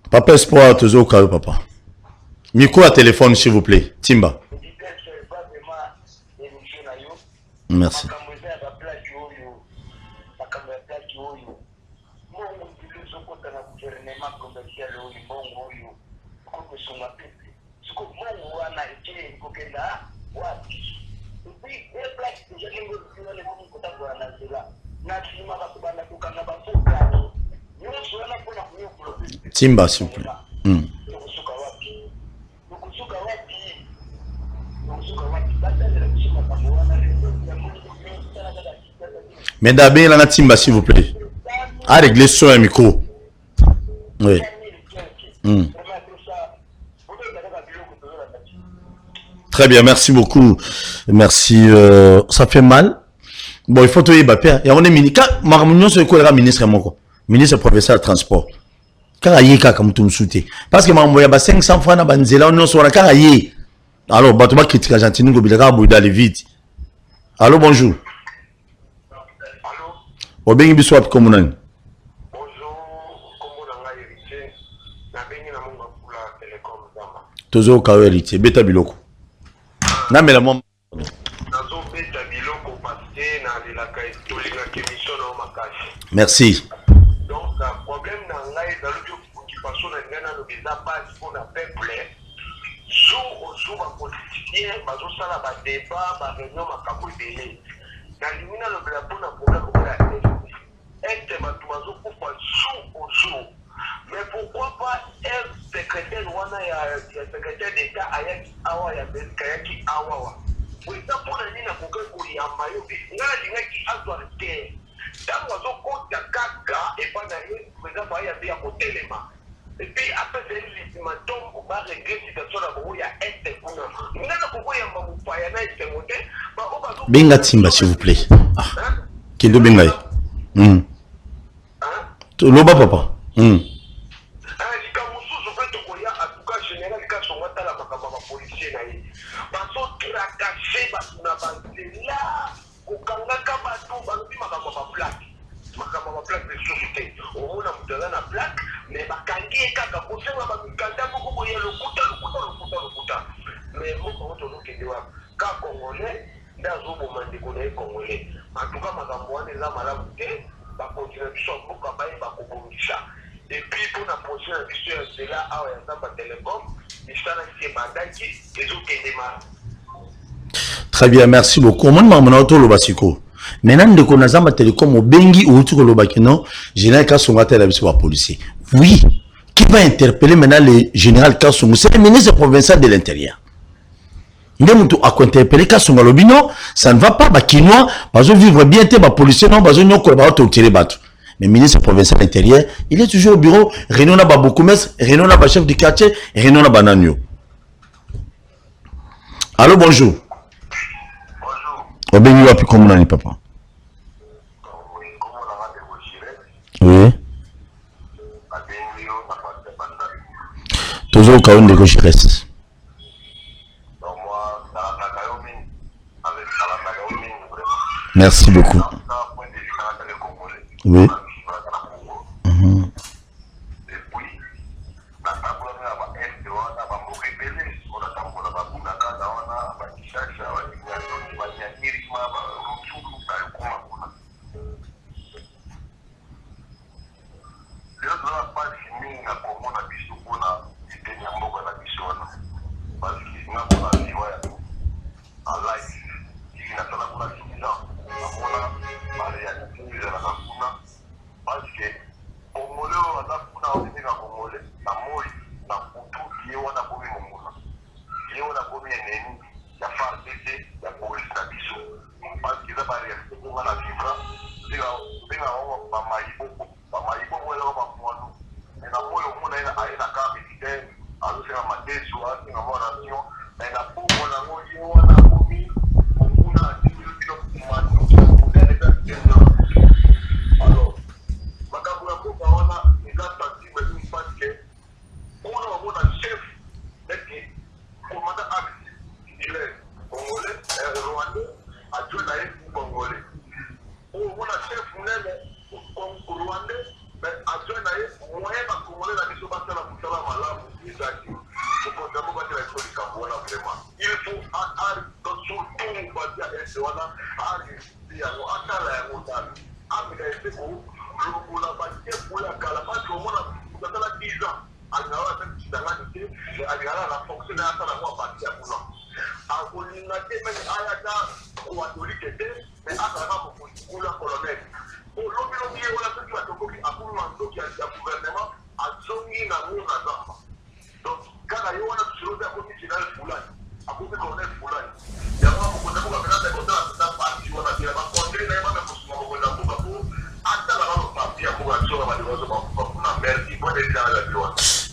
Papa Espoir, tozo kao papa. Micro à téléphone s'il vous plaît, Timba. Merci. Timba, s'il vous plaît. Mais d'abord, la Timba, s'il vous plaît. À régler sur un micro. Oui. Très bien, merci beaucoup. Merci. Ça fait mal. Bon, il faut tout y battre. Il y a un ministre. Marmounion, c'est quoi le ministre Moko? Ministre professeur de transport. Car il y a comme tout souté. Parce que il y a 500 francs dans Banzela, on soit car il alors, Batoma critique Argentine, Gobilera, Bouda, les vite. Allô, bonjour. Allô? Au bien, il soit comme on a. Bonjour, comment on a hérité? La béni na monga pour la télécom zama. Tozo Kao héritier, Beta Biloko. Non, mais la maman. Nazo beta biloko parce que na la kai tolinga kémission na makashi. Merci. Donc, le problème na ngai dans l'occupation na ngana no biza base pour la peuple. Sous ma politicien, bazo sala ba débat, ba réunion makapo belé. Na limina le bela pour na problème pour la est bazo kufa sous. Mais pourquoi pas un secrétaire wana ya secrétaire d'État ayaki awa ya Kayaki awa. Oui, ça pour la nina pour que kuyamba yo bi. Ngala lingaki autorité. Tango bazo kota kaka et pas na yo président ba ya bia ko telema. Et puis après c'est l'ultimatum pour pas régler cette situation là où il y a un pour nous. Nous n'avons pas eu un moment pour y aller c'est monté. Benga Timba s'il vous plaît. Ah. Kendo Benga. Loba papa. Et puis pour la prochaine question, c'est là où il y a un télécom, il s'en a des autres. Très bien, merci beaucoup. Mon maman auto lo basiko. Maintenant de konazamba télécom au bengi ou tout le bakino, général Kassonga la biso policier. Oui, qui va interpeller maintenant le général Kassonga, c'est le ministre provincial de l'Intérieur. Ndemoutou a interpellé Kassonga Lobino, ça ne va pas bakinois, parce que vivre bien te ba policier non, parce que nous ko ba auto tirer bateau. Le ministre provincial de l'Intérieur, il est toujours au bureau, Renaud na ba Boukoumes, Renaud na ba chef du quartier, Renaud na bananio. Allô, bonjour. Bonjour. Au puis comment on est, papa? Oui. Toujours au cas où je reste. Merci beaucoup. Oui.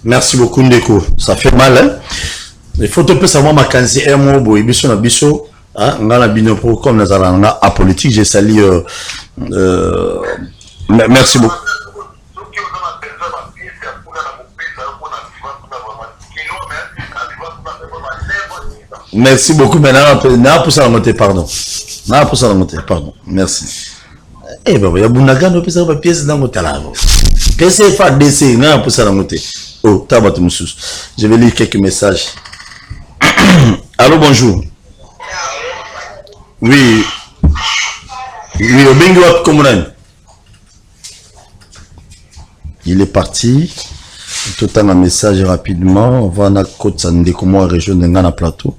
Merci beaucoup Ndeko, ça fait mal hein. Il faut te savoir ma kanzi mo boy biso na biso ah ngala bino pro comme nazala nga apolitique j'ai sali merci beaucoup. Merci beaucoup maintenant pour ça monter pardon. Na pour ça monter pardon. Merci. Eh ben ya bunaga no pesa ba pièce dans monter là. Qu'est-ce que fait DC na pour ça monter. Oh, tabat musus. Je vais lire quelques messages. Allô, bonjour. Oui. Oui, au bingo comment il est parti. Tout un message rapidement. On va na côte sandé comment région de Ngana Plateau.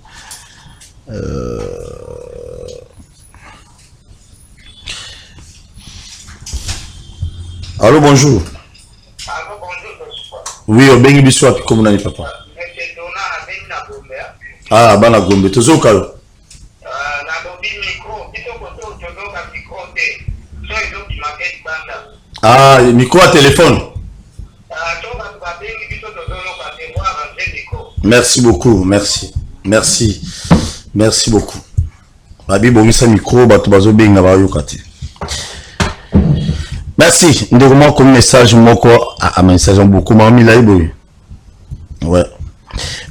Allô, bonjour. Oui, au bingo bisou comment on papa. Ah, bana gombe tozo kalo. Ah, micro à téléphone. Merci beaucoup, merci. Merci. Merci beaucoup. Babi bomisa micro bato bazo benga ba yokati. Merci. Ndeko comme message moko a message beaucoup mami là ibo. Ouais.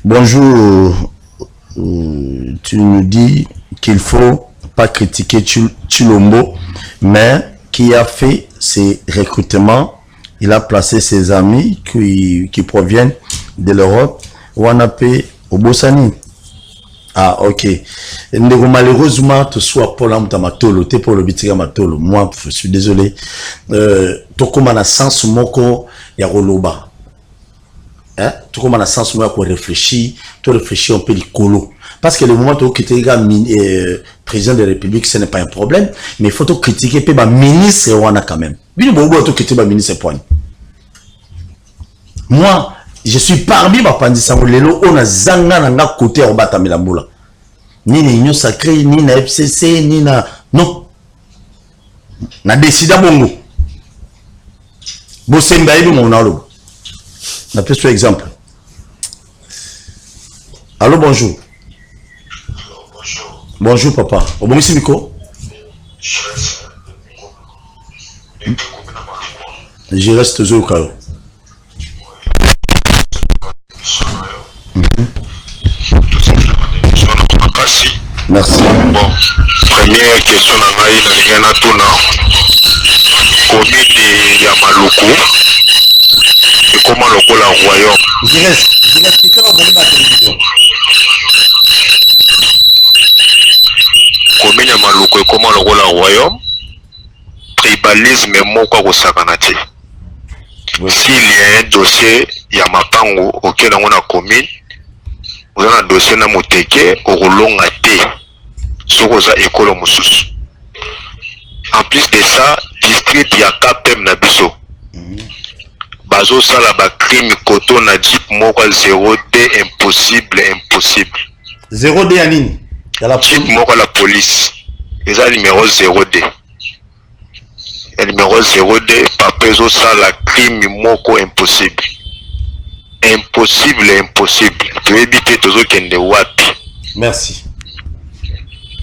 Bonjour. Tu nous dis qu'il faut pas critiquer Chilombo, mais qui a fait ses recrutements, il a placé ses amis qui proviennent de l'Europe, Wanapé, au Bossani. Ah, ok. Malheureusement, tu sois pour l'amtamatolo, tu es pour le bitiga matolo. Moi, je suis désolé. Tu comme un sens moko ya roloba. Tu comme un sens moko réfléchir, tu réfléchis un peu les colo. Parce que le moment où tu es président de la République, ce n'est pas un problème, mais il faut te critiquer le ministre quand même. Moi, je suis parmi les pandisans lelo on a zanga nanga côté au batamelambula. Ni na union sacrée, ni na FCC, ni na non. Na décida bongo. Bosemba ebi mon alo. Na plus exemple. Allô, bonjour. Bonjour papa. Au bon ici Nico. Je reste toujours au cas. Merci. Bon, première question na ngai na lingana tuna. Commune ya Maluku. Et comment lokola royaume. Je reste quelqu'un va venir à la télévision. Commune ya Maluku et comment lokola royaume. Tribalisme moko ko sakana te. S'il y a un dossier ya mapango auquel on a commune, on a un dossier na moteke au rolonga te. Sokoza ekolo mususu. En plus de ça, district ya Kapem na biso. Bazo sala ba crime koto na jeep moko 0D impossible. 0D ya nini? Jeep moko la police. Eza numéro 0D. Et numéro 0D papezo sala crime moko impossible. Impossible. Tu veux dire tozo kende wapi? Merci.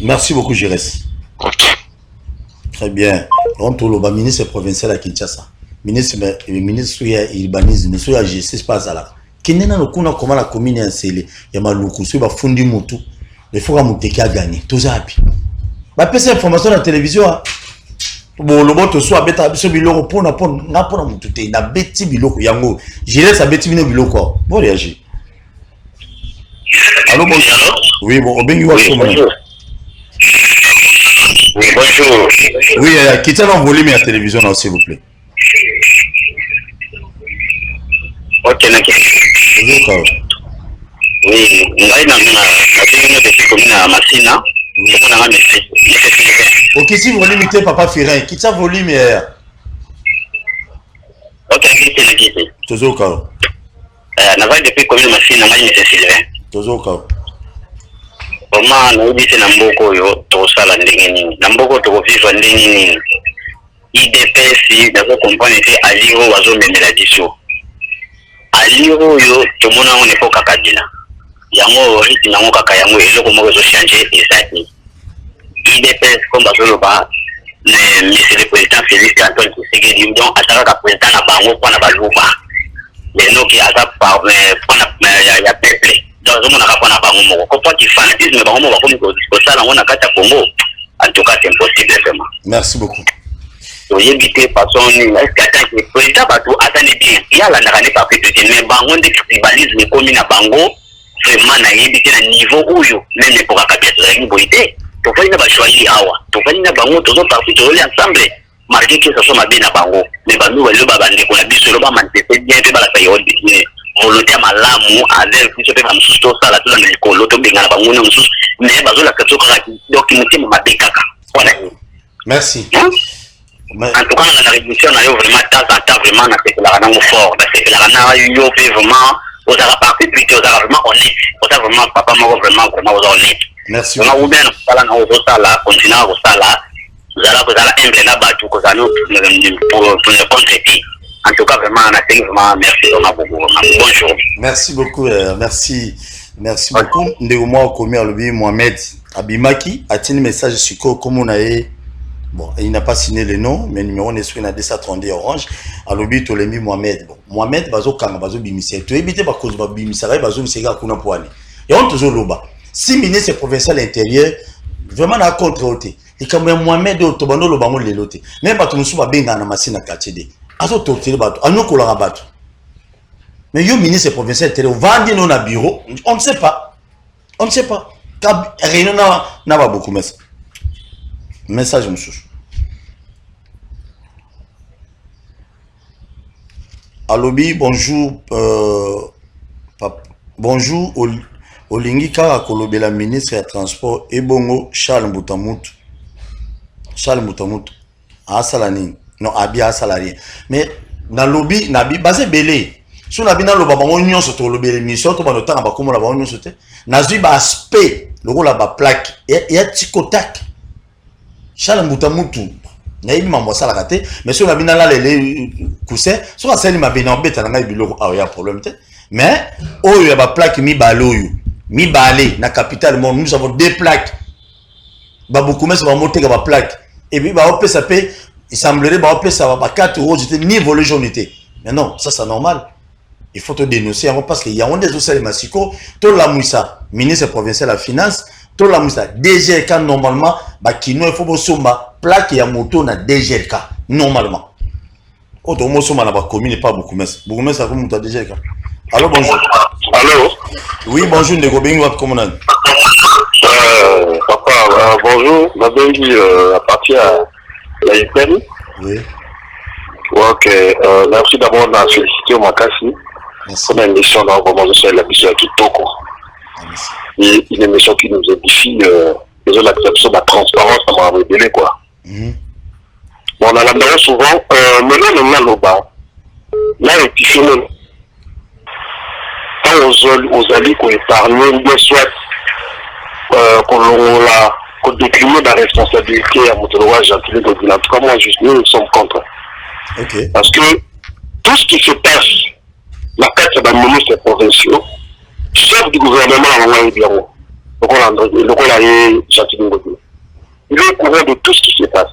Merci beaucoup, Jérès. Ok. Très bien. On tourne le ministre provincial à Kinshasa. Ministre urbanisme, monsieur la justice passe à là. Kenena no kuna comment la commune est scellée. Ya maluku, so ba fundi mutu. Il faut que muteki a gagné. Tout ça puis. Ba pesa information à la télévision. Bon le boto so abeta biso biloko pona na pona mutu te na beti biloko yango. Jérès a beti bino biloko. Bon réagir. Allô bonjour. Oui, bon, obengi wa comment? Oui, bonjour. Oui, quittez le volume à la télévision, s'il vous plaît. Ok, Bonjour. Oui, ngai na depuis commune à Massina. Ok, si vous limitez Papa Ferrin, quittez le volume. Ok, quittez. Toujours. Navai depuis commune Massina, ngai c'est Sylvain. Toujours. Oma na ubise na mboko yo tosala ndenge nini na mboko tokoviva ndenge nini IDPS dazo compagnie te aliro wazo memela diso aliro yo tomona on epoka kadila yango rythme yango kaka yango eloko moko ezo changer ezali IDPS comme bazoloba monsieur le président Félix Antoine Tshisekedi donc azalaka président na bango mpona baluba lelo ki aza mpona ya peuple donc azomonaka mpona bango moko kopaki fanatisme bango moko bakomi kosala yango na kati ya Congo en tout cas c'est impossible vraiment. Merci beaucoup. Oyebi te façon nini est-ce que attends que président bato atani bien yalandaka ne papete mais bango nde tribalisme ekomi na bango vraiment nayebi te na niveau oyo meme epokaka bia tozalaki boye te tofali na bashwali awa tofali na bango tozoparti tozoli ensemble malgré que ça soit mabe na bango mais banouwelo babandeko na biso elo bamanifeste bien mpe balaka yo volonté ya malamu avec biso mpe bamosusu tosala tolanda likolo tobenga na bango ne mosusu mais bazolaka biso kaka donc motema mabe kaka wana. Merci. En tout cas, la révolution a eu vraiment de temps en temps vraiment na sepelaka nango fort basepelaka na yo mpe vraiment ozala parti plutôt ozala vraiment honnête oza vraiment papa moko vraiment oza honnête. Merci. Vraiment ou bien kosala na ozosala continue kosala kozala humble na bato kozala pour ne contre-traiter. En tout cas vraiment naseki vraiment merci vraiment beaucoup bonjour. Merci beaucoup merci beaucoup ndeko mwa okomi alobi Mohamed abimaki atini message siko comme on a. Bon, il n'a pas signé le nom, mais numéro n'est sur 232 orange. Alobi Tolemi Mohamed. Bon, Mohamed bazo kanga bazo bimisi. Tu éviter ba cause ba bimisi la bazo misega kuna poani. Et on toujours loba. Si ministre provincial intérieur vraiment na contre ôté. Et comme Mohamed o tobano loba mo leloté. Même bato musu ba benga na masina quartier de. Azo totele bato, anoko la bato. Mais yo ministre provincial intérieur vandi non na bureau, on ne sait pas. On ne sait pas. Réunion na ba beaucoup mais message monsieur. Alobi bonjour bonjour olingi kaka kolobela ministre ya transport ebongo Charles Mbutamutu asala nini non abi asala rien mais na lobi nabi basé belé so nabi na loba bango nyonso to lobela mission to bano tanga bakomo la bango nyonso te nazwi ba aspect lokola ba plaque ya tikotak Charles Mbutamutu nayibi mambo sala kate mais so na bina la lele coussin so asali mabena obeta na ngai biloko aw ya problème te mais oyo ya ba plaque mi baloyo mi balé na capitale monde nous avons deux plaques ba beaucoup mais ba moteka ba plaque et puis ba opesa pe il semblerait ba opesa ba 4 euros j'étais niveau le jaunité mais non ça c'est normal il faut te dénoncer parce que il y a on des autres masiko to la moussa ministre provincial de la finance to la moussa DGK normalement ba kino il faut bosomba plaque ya moto na DGK normalement auto mo soma na ba commune pas beaucoup mais ça comme moto DGK. Allô bonjour. Allô. Oui bonjour ndeko bengi wat comment on papa bonjour ma bengi à partir à la Ukraine. Oui. Ok merci d'abord de féliciter Makasi. Pour une émission dans comment je sais la mission qui Kitoko. Et une émission qui nous édifie les acceptions de la transparence ça m'a révélé quoi. Bon on a l'endroit souvent maintenant on a l'oba là et puis finalement aux alliés qu'on épargne bien soit qu'on décline la responsabilité à Moutoloa gentil de en tout cas moi juste nous sommes contre. Okay. Parce que tout ce qui se passe la carte d'un ministre provincial, chef du gouvernement à bien il est au courant de tout ce qui se passe.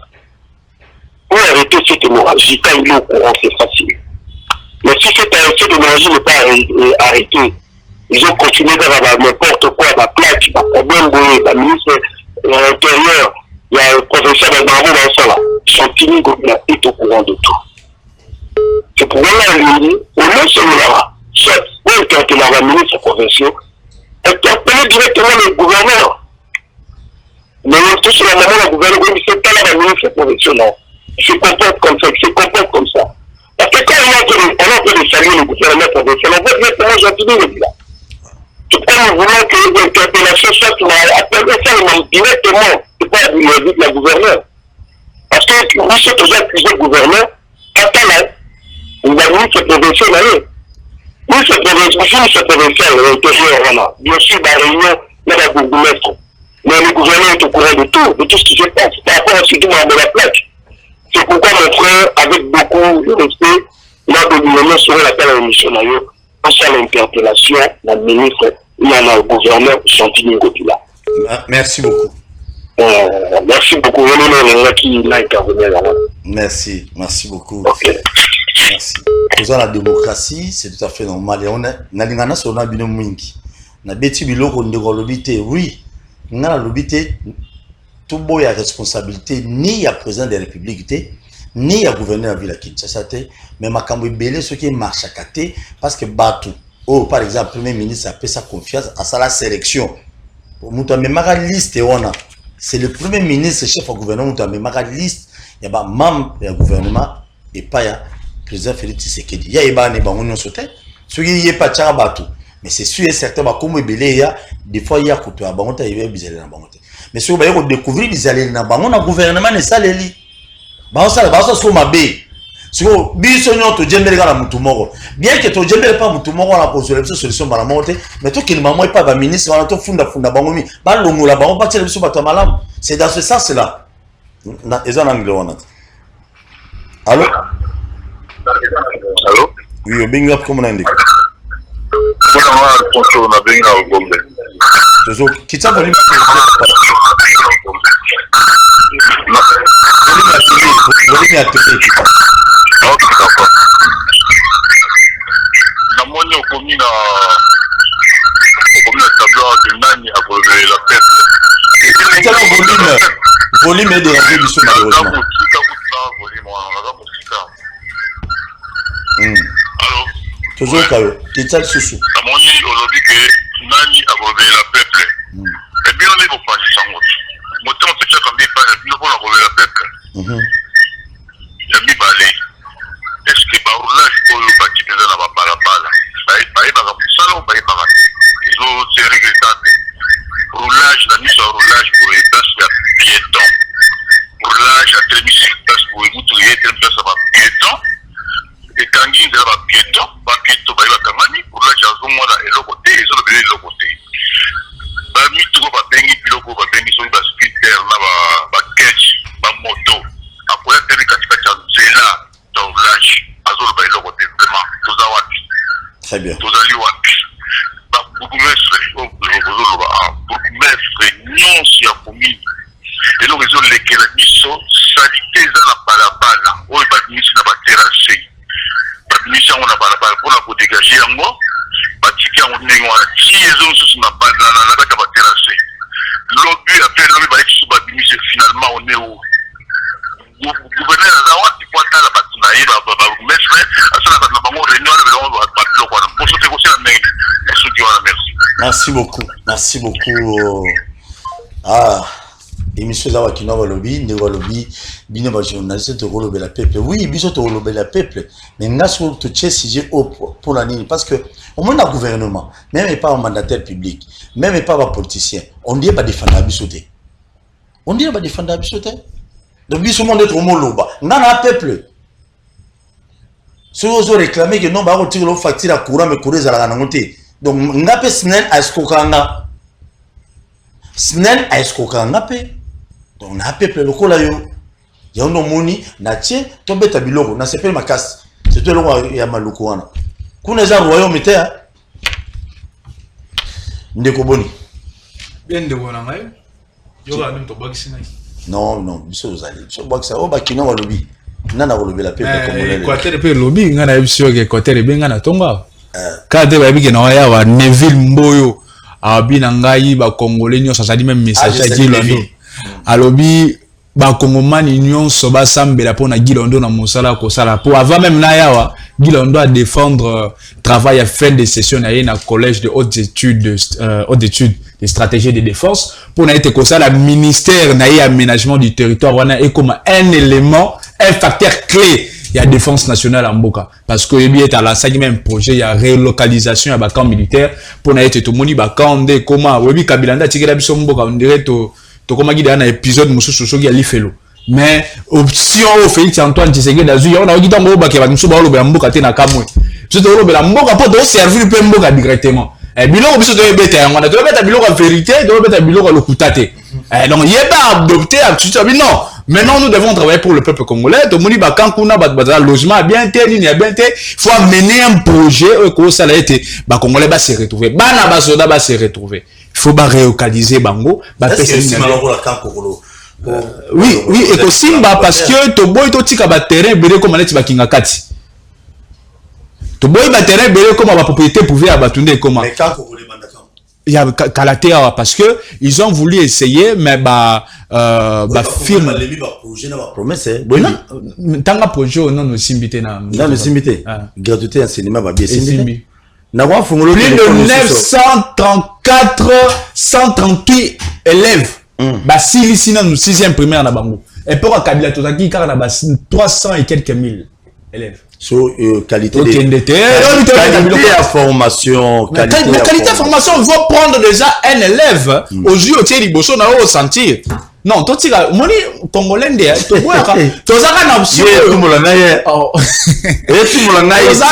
Pour arrêter cette hémorragie, quand il est au courant, c'est facile. Mais si cette hémorragie n'est pas arrêtée, ils ont continué d'avoir n'importe quoi, la plaque, la problème, la ministre intérieur, il y a le professeur de Barbeau dans ça là. Chantini Gobina est au courant de tout. C'est pour là au moins celui-là, soit quand la ministre provincial, interpeller directement le gouverneur. Mais tout sur la moment, le gouverneur, c'est pas la ministre provincial. Il se comporte comme ça, il se comporte comme ça. Parce que quand on a fait saluer le gouverneur provincial, on voit directement Chantini Gobina. C'est pas nous voulons que l'interpellation soit appelée ça directement, c'est pas le gouverneur. Parce que nous sommes toujours accusés le gouverneur, quand là, nous avons mis ce provincial là. Nous, ce provincial, l'intérieur, voilà. Bien sûr, la réunion, là, la bourgmestre. Mais le gouvernement est au courant de tout ce qui se passe, par rapport à ce qui est de la plaque. C'est pourquoi mon frère, avec beaucoup de respect, il a donné sur la telle émission, on fait l'interpellation, la ministre il y a un gouverneur Chantini Ngobila. Merci beaucoup. Merci beaucoup. Merci beaucoup. Okay. Merci. Pour la démocratie, c'est tout à fait normal. Et on a n'alingana sur na bino mwingi. Na beti biloko ndeko lobité. Oui, na lobité tout boya responsabilité ni ya président de la République ni ya gouverneur de la ville Kinshasa mais makambo belé ce qui marche à côté parce que Batou par exemple premier ministre a fait sa confiance à sa sélection. Pour muta memara liste on a c'est le premier ministre chef du gouvernement muta memara liste ya ba membre du gouvernement et pas ya président Félix Tshisekedi. Ya eba ne ba on sauté ce qui y est pas tcha Batou mais c'est sûr et certain ba comme belé ya des fois il y a kuto ba on ta yebe bizele na bangote mais si vous voulez découvrir bizele na bango na gouvernement ne saleli ba ça ba ça so mabe. Si vous biso nyoto jembele kala mutu moko bien que to jembele pas mutu moko na poser la solution ba la monter mais to qu'il maman pas ba ministre ba to funda bango mi ba longola ba on pas tele biso ba to malam c'est dans ce sens là na ezana anglais wana. Allô oui o binga comme on indique na benga au bombe toujours kitsa volume à télé namoni okomi na tableau de nani à relever la peuple. Volume est dérangé biso malheureusement. Toujours kayo kitsa susu. Namoni olobi que nani a relevé la peuple. Et bien on est au pas sango. Moto on se comme pas nous pour relever la peuple. Yami balé. Est-ce que par roulage pour le bâti dans la balabala baï ba musala baï ba ils ont c'est regrettable roulage la mise en roulage pour les places piétons roulage à télévision place pour les motoriers place à piétons et quand ils de la piétons baï ba kamani roulage à zone là et l'autre côté ils ont le l'autre côté ba mitu ba bengi biloko ba bengi so ba scooter na ba catch ba moto après télé katika c'est là dans roulage azol ba l'autre côté vraiment tout ça wapi très bien tout ça wapi ba bourgmestre non si a commune et donc ils ont lesquels biso salité za na balabala o ba misi na ba terrasse ba misi on na balabala pour la dégager yango ba tiki on nengo na ti ezo sous na balabala na ba terrasse lobby après lobby ba tiki ba misi finalement on est où gouverneur za wati kwa tala ba tunaye ba bourgmestre asana ba bango réunion na ba loko na pour sauter aussi la main merci beaucoup ah émission za wakino balobi ne balobi bino ba journaliste to rolobe la peuple oui biso to rolobe la peuple mais ngaso to tche sujet pour la ligne parce que au moins le gouvernement même pas un mandataire public même pas un politicien on dit pas défendre bisoté on dit pas défendre bisoté donc biso monde être moloba ngana peuple si vous réclamez que non ba retirer le facture à courant mais courir à la monter donc ngape snel a skokanga snel a skokanga pe donc na peuple lokola yo ya ndo moni na tie to beta biloko na sepel makasi c'est tout le ya maluko wana kuna za royaume te ndeko boni bien ndeko na ngai yo ba même to bakisi nai non biso zali biso bakisa o bakino walobi nana walobi la peuple comme le Équateur pe lobi ngana biso ke Équateur be ngana tonga kade ba biki na ya wa Neville Mboyo abina ngai ba congolais nyonso ça dit même message à Gilondo alobi ba congomani nyonso ba sambela pona Gilondo na mosala ko sala pour avant même na yawa Gilondo a défendre travail à fin de session na na collège de hautes études de stratégie de défense pour na été ko sala ministère na aménagement du territoire wana et comme un élément un facteur clé il y a défense nationale en Mboka parce que il y a la même projet il y a relocalisation à camp militaire pour na été tout moni ba camp de comment webi kabilanda tikela biso Mboka on dirait to comme guide un épisode mususu soki ali felo mais option au Félix Antoine Tshisekedi dazu on a dit tango ba ke ba mususu ba lo be Mboka te na kamwe biso to lo be la Mboka po to servir pe Mboka directement et biloko biso to beta yango na to beta biloko vérité to beta biloko lokutate donc il est pas adopté absolument non Maintenant, nous devons travailler pour le peuple congolais. Tout le monde dit, quand on a un logement bien tel, il faut amener un projet où ça a été, Congolais va se retrouver. Bana basoda va se retrouver. Il faut relocaliser Bango. Oui, et que Simba, parce que tu bois tout tika ba terrain, belé comme on kinga kati. Tu bois ba terrain, belé comme ma propriété pouvait abatunde comment. Mais quand Congolais il y a Kalatea parce que ils ont voulu essayer mais firme projet na promesse tanga projet non simbité na le simbité gratuité enseignement ba bien simbité na kwa fungolo plus de 934 138 élèves ba silisi na 6e primaire na bango et pour Kabila tozaki car na 300 et quelques mille élèves. So qualité de à formation, qualité à formation, il faut prendre déjà un élève aux yeux au liboso na au sentir. Non, toi tu as moni congolais ndé, tu vois quand tu as une option. Tout le monde naie. Et tout le monde naie. Tu as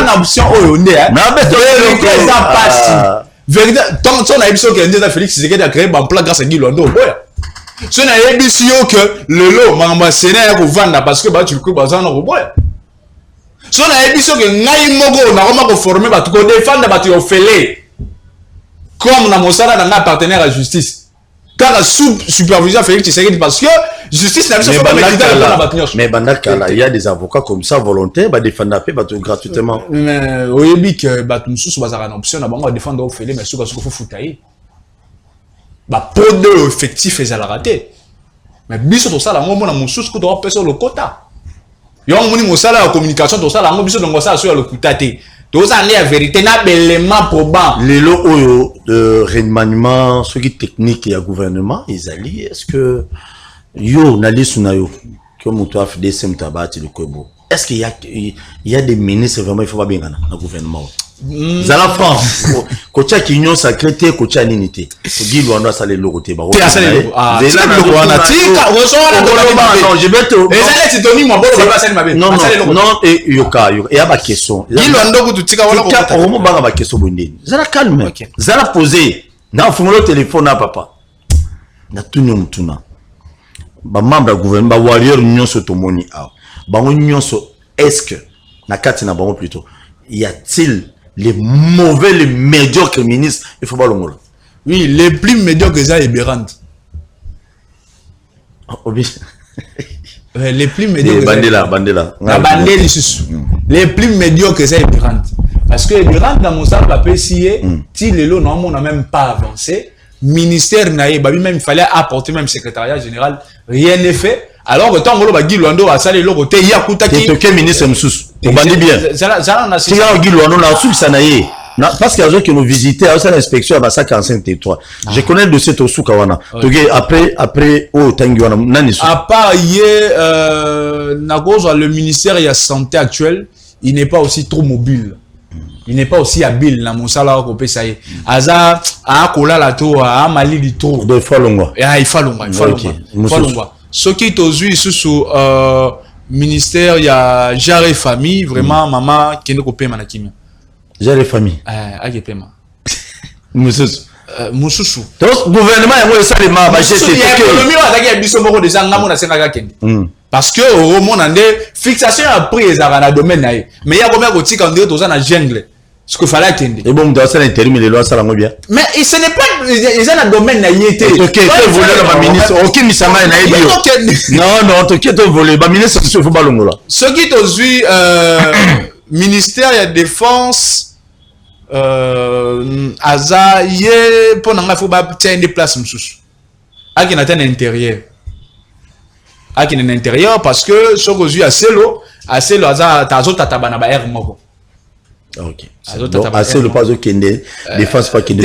une option au ndé. Na beto le ça passe. Vérité, tant son a émission que ndé Félix Tshisekedi a créé un plan grâce à Guy Londo. Ce n'est pas que le lot m'a séné pour vendre parce que tu le coupes dans un robot. Ce n'est pas que ngai mogo na roma ko former ba ko défendre ba tu ofele comme na mosala na partenaire à justice. Car sous supervision Félix Tshisekedi parce que justice n'a pas mais bandakala il y a des avocats comme ça volontaires ba défendre pe ba gratuitement. Mais oyebi que ba mususu bazaka na option na bango défendre ofele mais suka faut futaye. Bah pour deux effectifs et à la raté mais biso to sala ngo mona mususu ko to pesa le quota yo moni mosala la communication to sala ngo biso donc ça sur le quota te to ça la vérité na belement probant les lots oyo de remaniement ce qui technique et gouvernement ils alliés est-ce que yo na lisuna yo que muto a fait des semtabati le kobo est-ce qu'il y a des ministres vraiment il faut pas bien dans gouvernement Zala France, kocha kinyo sacrété, kocha ninité. Guy Luando a salé le côté baro. Ah, je vais te. Non, et yoka, et à ma question. Guy Luando, tu tika wala kocha. Au moment ma question bonne. Zala calme. Zala posé. Na fumulo téléphone na papa. Na tunyo mtuna. Ba membre gouvernement, ba warrior nyonso tomoni a. Ba nyonso est-ce que na kati na bango plutôt. Y a-t-il les mauvais, les médiocres ministres? Il faut pas le mot. Oui, les plus médiocres, c'est Ebérand. Les plus médiocres. Bandela. Les plus médiocres, c'est Ebérand. Parce que Ebérand, dans mon salle, papier, si les lots on n'a même pas avancé, ministère naïe, même il fallait apporter même secrétariat général, rien n'est fait. Alors que tant que Guy Luando a salé le côté, il y a Koutaki. Quel ministre Moussous? On va dire bien. Si Guy Luando n'a pas ça naïe. Parce qu'il y a des gens qui nous visitaient, à l'inspection à 45 territoires. Je connais le dossier de Soukawana. Après, oh, Tanguana, Nani. À part hier, le ministère de la Santé actuel, il n'est pas aussi trop mobile. Il n'est pas aussi habile dans mon salaire au PSAE. Aza, à Kola la tour, à Mali du tour. De Falongwa. Il faut Falongwa. Ce qui est aujourd'hui sous ministère, il y a Jarre Famille, vraiment, maman, qui est coupé manakimia. Jarre Famille. Agepema. Moussous. Moussous. Donc, gouvernement, il y a ça les mains. Parce que au monde, fixation a pris dans le domaine. Mais il y a combien de petits candidats dans la jungle? Ce qu'il fallait attendre. Et bon, dans ça, l'intérim, les lois, ça l'a bien. Mais ce n'est pas. Ils ont un domaine naïveté. Ok, tu volé le ministre. Ok, Missama est naïve. Non, tu as volé. Le ministre, c'est le ballon là. Ce qui est aujourd'hui, ministère de la Défense, Aza, yé, pour n'en faut pas tiens des places, monsieur. À qui n'a pas l'intérieur. À qui n'a pas l'intérieur parce que ce que j'ai assez l'eau, Aza, t'as autre tabana ba air moko. Ok. Assez le pas au Kende, défense pas Kende.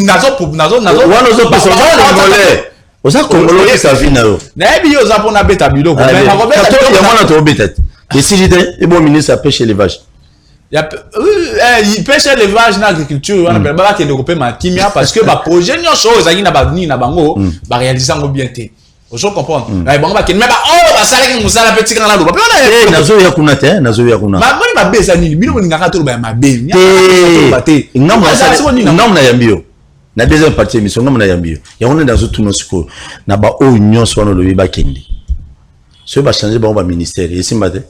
Nazo. Oza Congolais ça vient là. Nabi oza pona beta bilo. Mais il y a moins de beta. Et si j'étais et bon ministre à pêcher l'élevage. Il pêche l'élevage dans l'agriculture, on appelle pas que développer ma kimia parce que ba projet non chose azaki na ba ni na bango ba réaliser ngo bien té. Vous comprenez? Mais bon ba mais ba oh ba sala ki musala petit kana lo. Nazo ya kuna te, nazo ya kuna. Ma moni ba besa nini? Bino ngaka to ba ma be. Ngam na yambio. La deuxième partie émission ngam na yambi ya on est dans tout nos siko na ba o union so no lobi ba kendi so ba changer ba ministère et simbate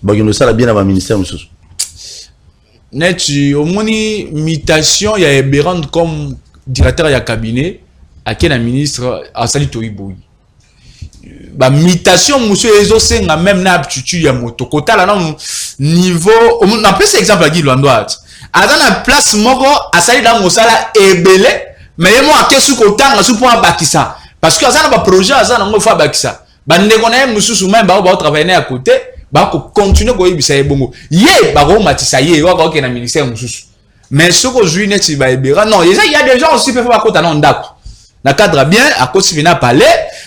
ba kino sala bien na ministère mususu net au moni mutation ya Eberand comme directeur ya cabinet à quel ministre a sali toiboui ba mutation monsieur ezo senga même na aptitude ya moto kota la na niveau on a pris exemple à Guy Lwandoat à la place moko a sali dans mosala ebele mais yemo akesu kotanga su pour bakisa parce que azana ba projet azana ngo fa bakisa ba ndeko na mususu même ba travailler à côté ba ko continuer ko yibisa ebongo ye ba ko matisa ye wa ko ke na ministère mususu mais ce que je net ba ebera non il y a des gens aussi peuvent pas kota na ndako na cadre bien à cause vina parler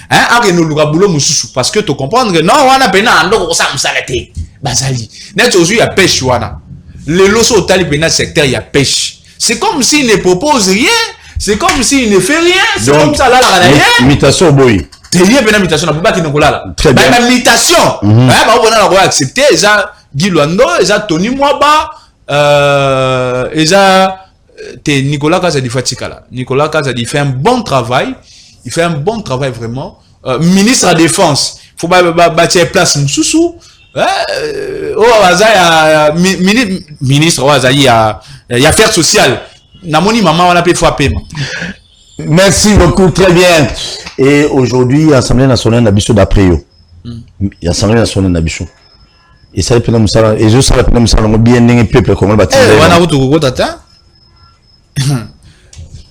hein a que nous luka boulot mususu parce que tu comprendre que non wana pena ndoko ko sa musalate bazali net aujourd'hui il y a pêche wana le loso au tali pena secteur il y a pêche c'est comme s'il ne propose rien c'est comme s'il ne fait rien c'est comme ça là la imitation boy rien pena imitation na baba qui ne kola très bien ba imitation hein ba on a accepter ça Guy Lwando ça Tony Mwaba Nicolas Kazadi Fatikala. Nicolas Kazadi fait un bon travail. Il fait un bon travail vraiment. Ministre de la Défense. Il faut bâtir place Moussou. Ministre il y a affaires sociales. Namoni maman on a appelé fois paiement. Merci beaucoup, très bien. Et aujourd'hui, l'Assemblée nationale d'Abisso d'après yo. L'Assemblée nationale d'Abisso. Et ça dépend de ça. Et je sais que ça bien n'engagé peuple comment le bâtir.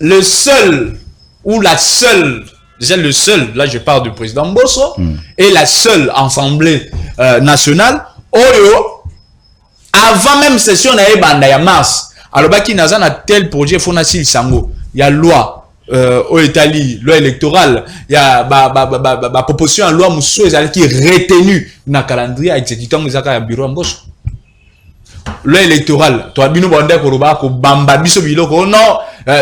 Le seul ou la seule, déjà le seul, là je parle du président Bosso, et la seule assemblée nationale, avant même session de mars, alors qu'il y a un tel projet, il y a loi au Italie, loi électorale, il y a la proposition de loi qui est retenue dans le calendrier exécutant le bureau de Bosso. Loi électorale, toi bino bande ko roba ko bamba biso biloko non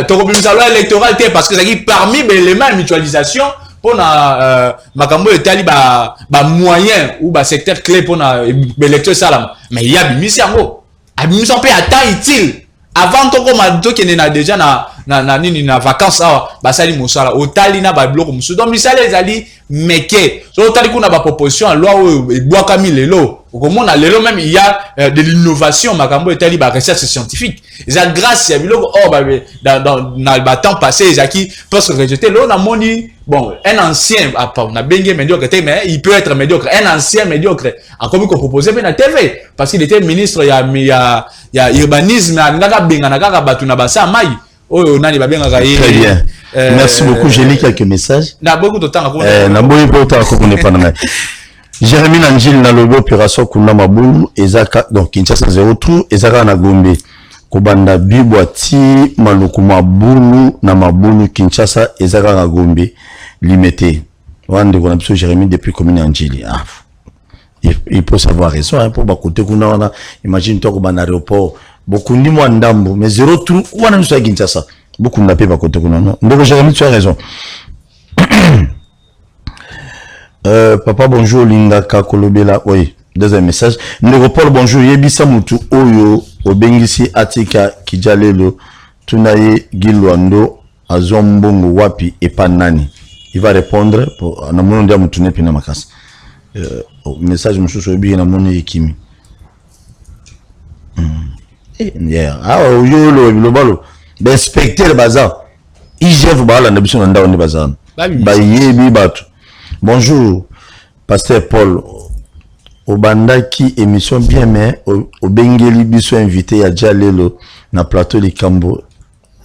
to ko bimisa loi électorale parce que ça qui parmi les éléments de mutualisation pour na makambo etali ba moyen ou ba secteur clé pour na électeur salam mais il y a bimisi yango abimisa pe ata utile avant to ko mado qui na déjà na nini na vacances ba sali mosala otali na ba bloc musu donc misala ezali meke so otali kuna ba proposition loi e boaka milelo comment on a même il y a de l'innovation makambo etali ba recherche scientifique ça grâce à biloko dans le temps passé Zaki peut se rejeter là on a moni bon un ancien on a bengue médiocre mais il peut être médiocre un ancien médiocre encore mieux qu'on proposait bien à TV parce qu'il était ministre il y a urbanisme ngaka benga ngaka batu na basa mai oh nani ba benga kaye très bien merci beaucoup j'ai lu quelques messages na beaucoup de temps na boyi po ta ko ne pana Jérémy Nanjil na lobo opération kuna mabulu ezaka donc Kinshasa 0 trou ezaka na Gombe kobanda bibwati maluku mabulu na mabulu Kinshasa ezaka na Gombe limité wande kona biso Jérémy depuis commune Nanjili ah il peut savoir raison hein, pour ba côté kuna wana imagine toi kobanda aéroport beaucoup ni moi ndambo mais 0 trou wana biso Kinshasa beaucoup na pe ba côté kuna non donc Jérémy tu as raison. Papa bonjour Linga Kakolobela oui deuxième message Néropol bonjour yebisa mutu oyo obengisi atika kijalelo tunaye Gilwando azombongo wapi epanani il va répondre pour na mono ndia mutune pina makasa message mususu obi na mono yekimi yeah oyo lo bilobalo inspecteur bazar IGF bala na biso na ndawo ni bazar ba yebi batu. Bonjour, Pasteur Paul. Obandaki émission bien mais au Bengeli biso invité à Jalelo na plateau de Cambo.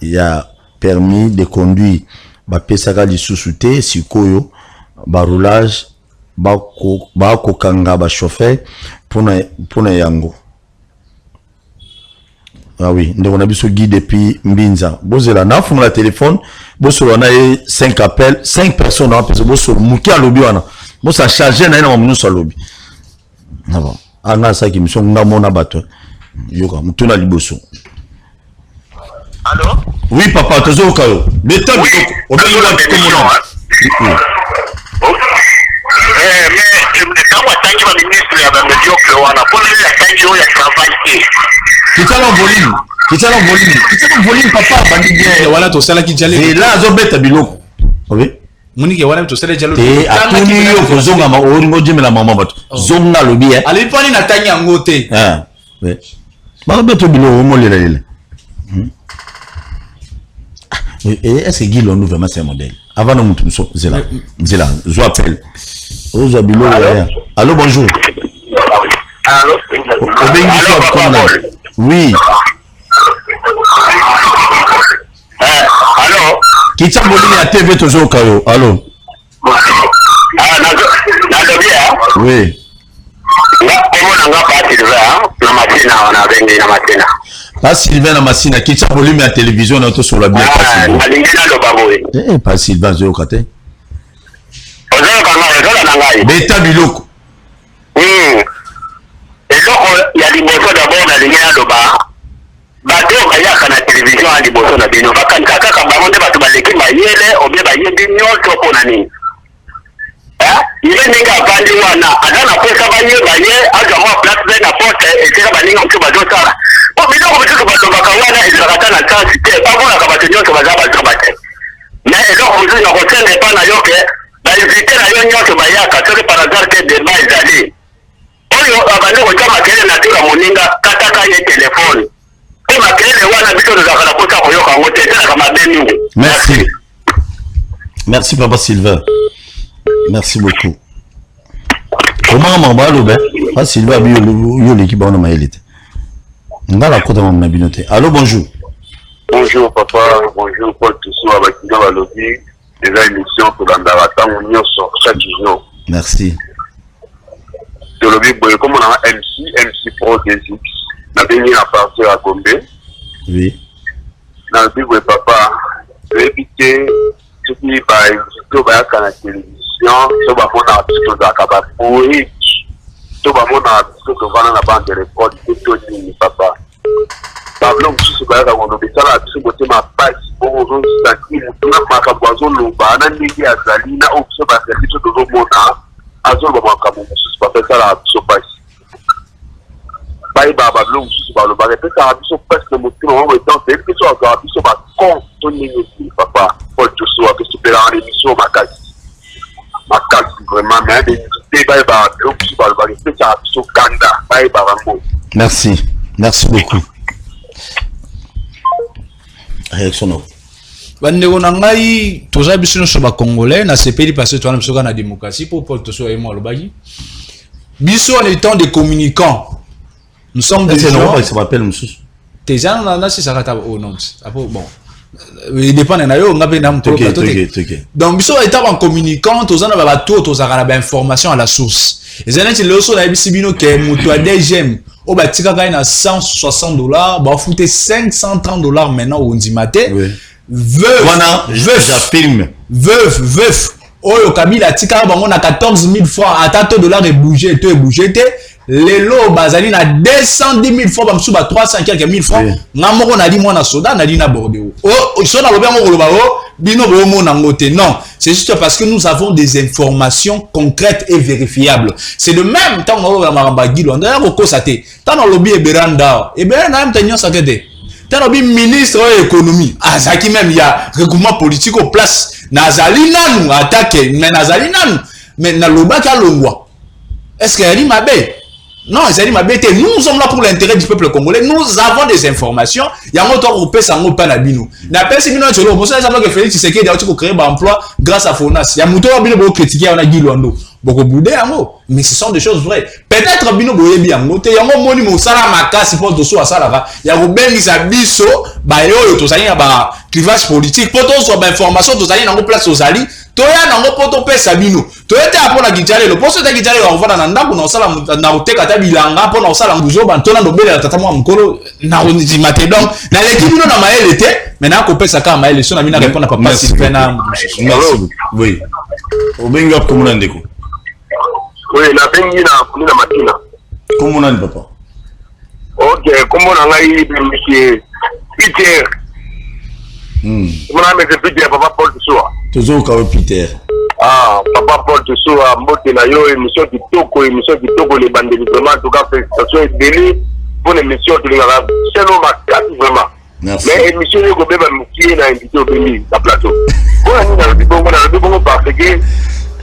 Il a permis de conduire ba pesaka li susute sikoyo ba roulage ba ko kanga ba chauffeur pour na yango. Ah oui, on a biso guide depuis Mbinza. Bozela na fond la téléphone, bosolo na 5 appels, 5 personnes na peso bosolo muki a lobby wana. Bosa charger na ina munu so lobby. Na bon. Ana sa ki mission nga mona bato. Yoka mutuna liboso. Allô? Oui papa, tozo kayo. Beta biko. Obengi wa komona. Mais quand on tangi ba ministre ya ba médiocre wana, pour les tangi o ya travail. Kitala volume. Kitana volume papa bandi bien. Voilà to sala ki jale. Et là zo beta biloko. Oui. Munike wana to sala jalo. Et atuni yo ko zonga ma oringo jimela mama bato. Zonga lobi eh. Ali pani na tanya ngote. Ah. Oui. Ba beto biloko mo lela lela. Et est-ce que Guy Londo vraiment c'est un modèle? Avant de monter Zela, je appelle. Allô, bonjour. Allô. Oui. Allô. Qui t'a volé la TV toujours au caillou? Allô. Oui. Pas Sylvain Namassina, qui t'a volé la télévision sur la bière. Pas Sylvain Zéocate. Beta Biloko. Il y a des boissons d'abord dans les liens de bas. Bateau, il y a la télévision à des boissons de bino. Quand on a des qui maillent, on vient bailler des nions sur Konani. Il est né à Bandiwana. Adam a fait ça bailler, à Jamon place de la porte et c'est la banning en Cuba. Bon, mais non, on veut que Bakawana et le Ratan a transité. Pas bon, la Cabatonion sur Bazaba Trabaté. Mais donc, on veut une recette n'est pas naïoque. La visiter la union sur Bayaka, c'est par hasard que des bails d'aller. Oyo abande ko chama kele na tura moninga kataka ye telefone. E makele wana biso za kana kota ko yoka ngote tena kama beni. Merci. Merci papa Sylvain. Merci beaucoup. Comment mamba lobe? Pas Sylvain bi yo l'équipe on a maélite. Ngala kota mama binote. Allô, bonjour. Bonjour papa, bonjour Paul Toussou abakinga balobi. Les émissions pour l'andaratant on sort chaque jour. Merci. De lobby boy comme on a MC Pro des X na bien à partir à Gombe. Oui. Na lobby boy papa éviter tout qui va tout va à la télévision, ça va mon article de Akaba pourri. Tout va mon article que va dans la bande de record tout ni papa. Pablo msusu ba ka ngono bisala biso bote ma passe pour aux statistiques na makabozo loba na ndiki azali na opso ba service to zo mona azolo ba makabozo pas faire ça la biso passe bye baba Pablo msusu ba loba répète ça biso passe le motu no mo temps c'est que ça ba biso ba con to ni papa Paul Toussou a que super en émission makasi vraiment mais des bye baba Pablo msusu ba loba répète ça biso kanda bye baba mo. Merci beaucoup. Réaction. Bandeko na ngai toza biso nyonso ba congolais na sepeli parce que toi na biso na démocratie pour Paul Toussou et moi lobaki. Biso en étant des communicants. Nous sommes des gens qui s'appelle monsieur. Tes gens là c'est ça rata au nom. Bon. Il dépend na yo ngabe na mto plateau. Donc biso étant en communicant toza na ba bato toza na ba information à la source. Et ça c'est le so na bisibino que muto a DGM au batika gagne à $160 bah fouter $530 maintenant au Ndimate. Veuf oyo Kabila tika bango na 14 000 francs à $100 et bouger les lots bazali na 210 000 francs bamsu ba 300 quelques mille francs ngamoko na di mwana soda na di na Bordeaux oh so na lobengo koloba oh bino bo mona ngote non c'est juste parce que nous avons des informations concrètes et vérifiables c'est le même temps on va maramba gilo ndaya ko kosate tant on lobby eberanda eberanda mtanyo sakete tant lobby ministre de l'économie azaki même il y a regroupement politique au place nazali nanu attaquer mais nazali nanu mais na lobaka longwa est-ce que elle m'a bé. Non, nous sommes là pour l'intérêt du peuple congolais. Nous avons des informations. Il y a un autre groupe qui s'en pas n'abino. La personne qui nous a dit que Félix Tshisekedi a créé un emploi grâce à Fonas. Il y a un autre qui a critiqué on a dit Luando. Beaucoup boudé en haut. Mais ce sont des choses vraies. Peut-être bino boye bien ngote. Il y a un moni mo sala makasi pour to so asala. Il y a Ruben Isabiso ba yo to sali na ba clivage politique. Pour to so ba information to sali na ngo place to sali. Toya na ngo poto pesa bino. Toyete apona gitale le poso ta gitale wa vana na ndako na osala na uteka ta bilanga pona osala nguzo bantona ndobele tata mwa mkolo na Ndimate donc na l'équipe no na maele te mais na ko pesa ka maele so na mina répondre papa Sylvain na merci oui obenga komuna ndeko oui la bengi na matina komuna ndi papa ok komuna ngai monsieur Peter mona me Peter papa Paul Toussou toujours ka Peter papa Paul Toussou a mbote na yo émission kitoko les bandits vraiment en tout cas félicitations et délai pour l'émission de l'Arabe. C'est non ma carte vraiment. Merci. Mais l'émission est comme même qui est invité au pays, la plateau. On a dit bon parce que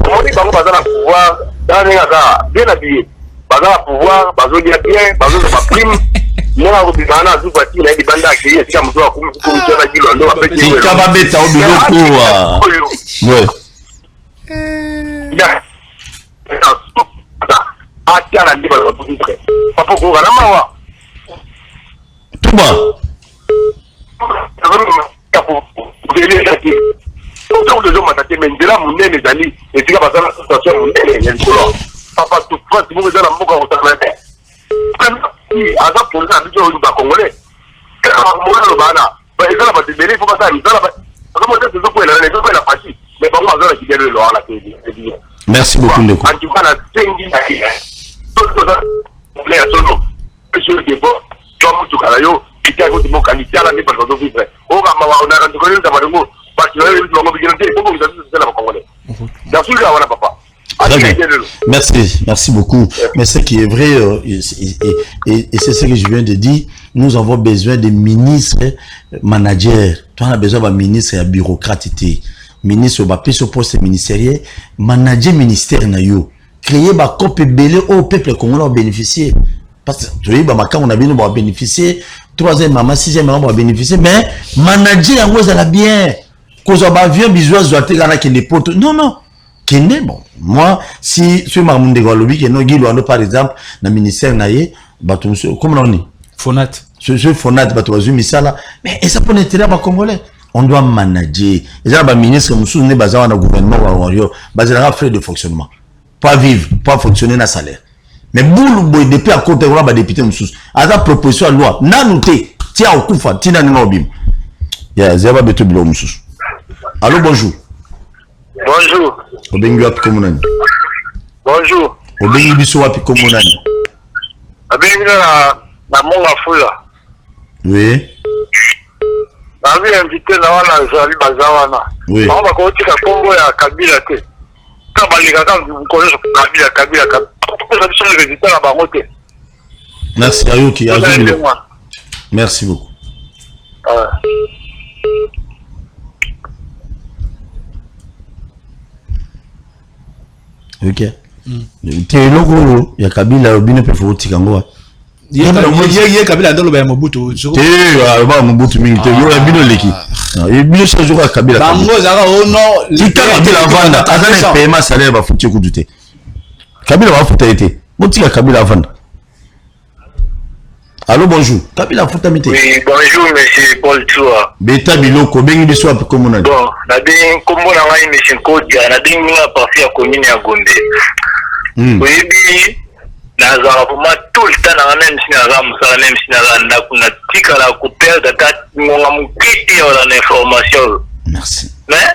on dit qu'on va dans pouvoir dans les gars bien habillé. Pas dans pouvoir, pas dans bien, pas dans ma prime. Moi on dit bana tout parti là des bandes qui est comme toi comme tu as dit là on appelle Ti kababeta au biloko wa. Ouais. Ya. Ah tiens la libre pour dire. Papa ko kana mawa. Tuba. Donc les gens m'attaquent mais de là mon nez les amis et tu vas passer la situation mon nez il y a une couleur. Papa tout France vous vous allez en boka au Tamate. Si à pour ça du au Congolais. Moi le bana. Bah ils ont pas de bénéfice pour ça ils ont pas. Comment ça se peut la partie mais pas moi ça qui gagne le la télé. Merci beaucoup Ndeko. En tout cas la tengi na qui. Tout ça on est à solo. Monsieur le bon, toi mon tout calayo. Kita ko timo kanisa la ni pa do vivre o ga ma wa na kan ko ni ta ma ngo pa ti le lo mo bigirante ko ko ta la ko ngole da su ga wana papa. Merci beaucoup. Mais ce qui est vrai, et c'est ce que je viens de dire, nous avons besoin de ministres, managers. Toi, on a besoin d'un ministre et un bureaucrate. Ministre, on va plus au poste ministériel, manager ministère, créer un copie belé au peuple congolais à bénéficier. Parce que tu vois, on a bien bénéficier, 3e maman, 6e maman va bénéficier, mais manager en gros, ça va bien. Cause on va bien, bisous, zoaté, gana qui n'est pas. Non. Bon, moi, si je m'amène de Guadeloupe, que nous guidons par exemple, dans le ministère naïe, comment on dit? Fonat. Ce Fonat, mais ça peut être là, Congolais. On doit manager. Et ça, le ministre, nous sommes basés dans le gouvernement, basé dans les frais de fonctionnement. Pas vivre, pas fonctionner dans le salaire. Mais boule, depuis à côté, on va député, nous sommes. À la proposition de loi, nanouté, tiens au coup, tiens dans le bim. Il y a zéro beto bilo, nous sommes. Allô, bonjour. Bonjour. Obengi wapi komunani? Bonjour. Obengi biso wapi komunani? Obengi na monga fula. Oui. Navi invité na wana zali bazawana. Oui. On va kotika Kongo ya Kabila te. Kabalika quand vous connaissez Kabila. Ça le résultat la bango te. Merci Ayoki, merci beaucoup. Ok. Te logo ya Kabila obino pe foti kango. Ye Kabila ndolo ba Mobutu. Te ba Mobutu mingi te yo bino leki. E bino so joka Kabila. Bango zaka ono lika Kabila vanda azana paiement salaire ba foti ku dute. Kabila va futa été. Motika Kabila vanda. Allô bonjour. Kabila futa mité. Oui, bonjour monsieur Paul Toua. Beta biloko bengi biso api komona. Bon, na bien kombo na ngai monsieur Kodia na bien nga parti ya commune ya Gombe. Oui, bi na za vraiment tout le temps na même si na ramsa même si na na kuna tika la ko perdre date ngonga mukiti ya la information. Merci. Mais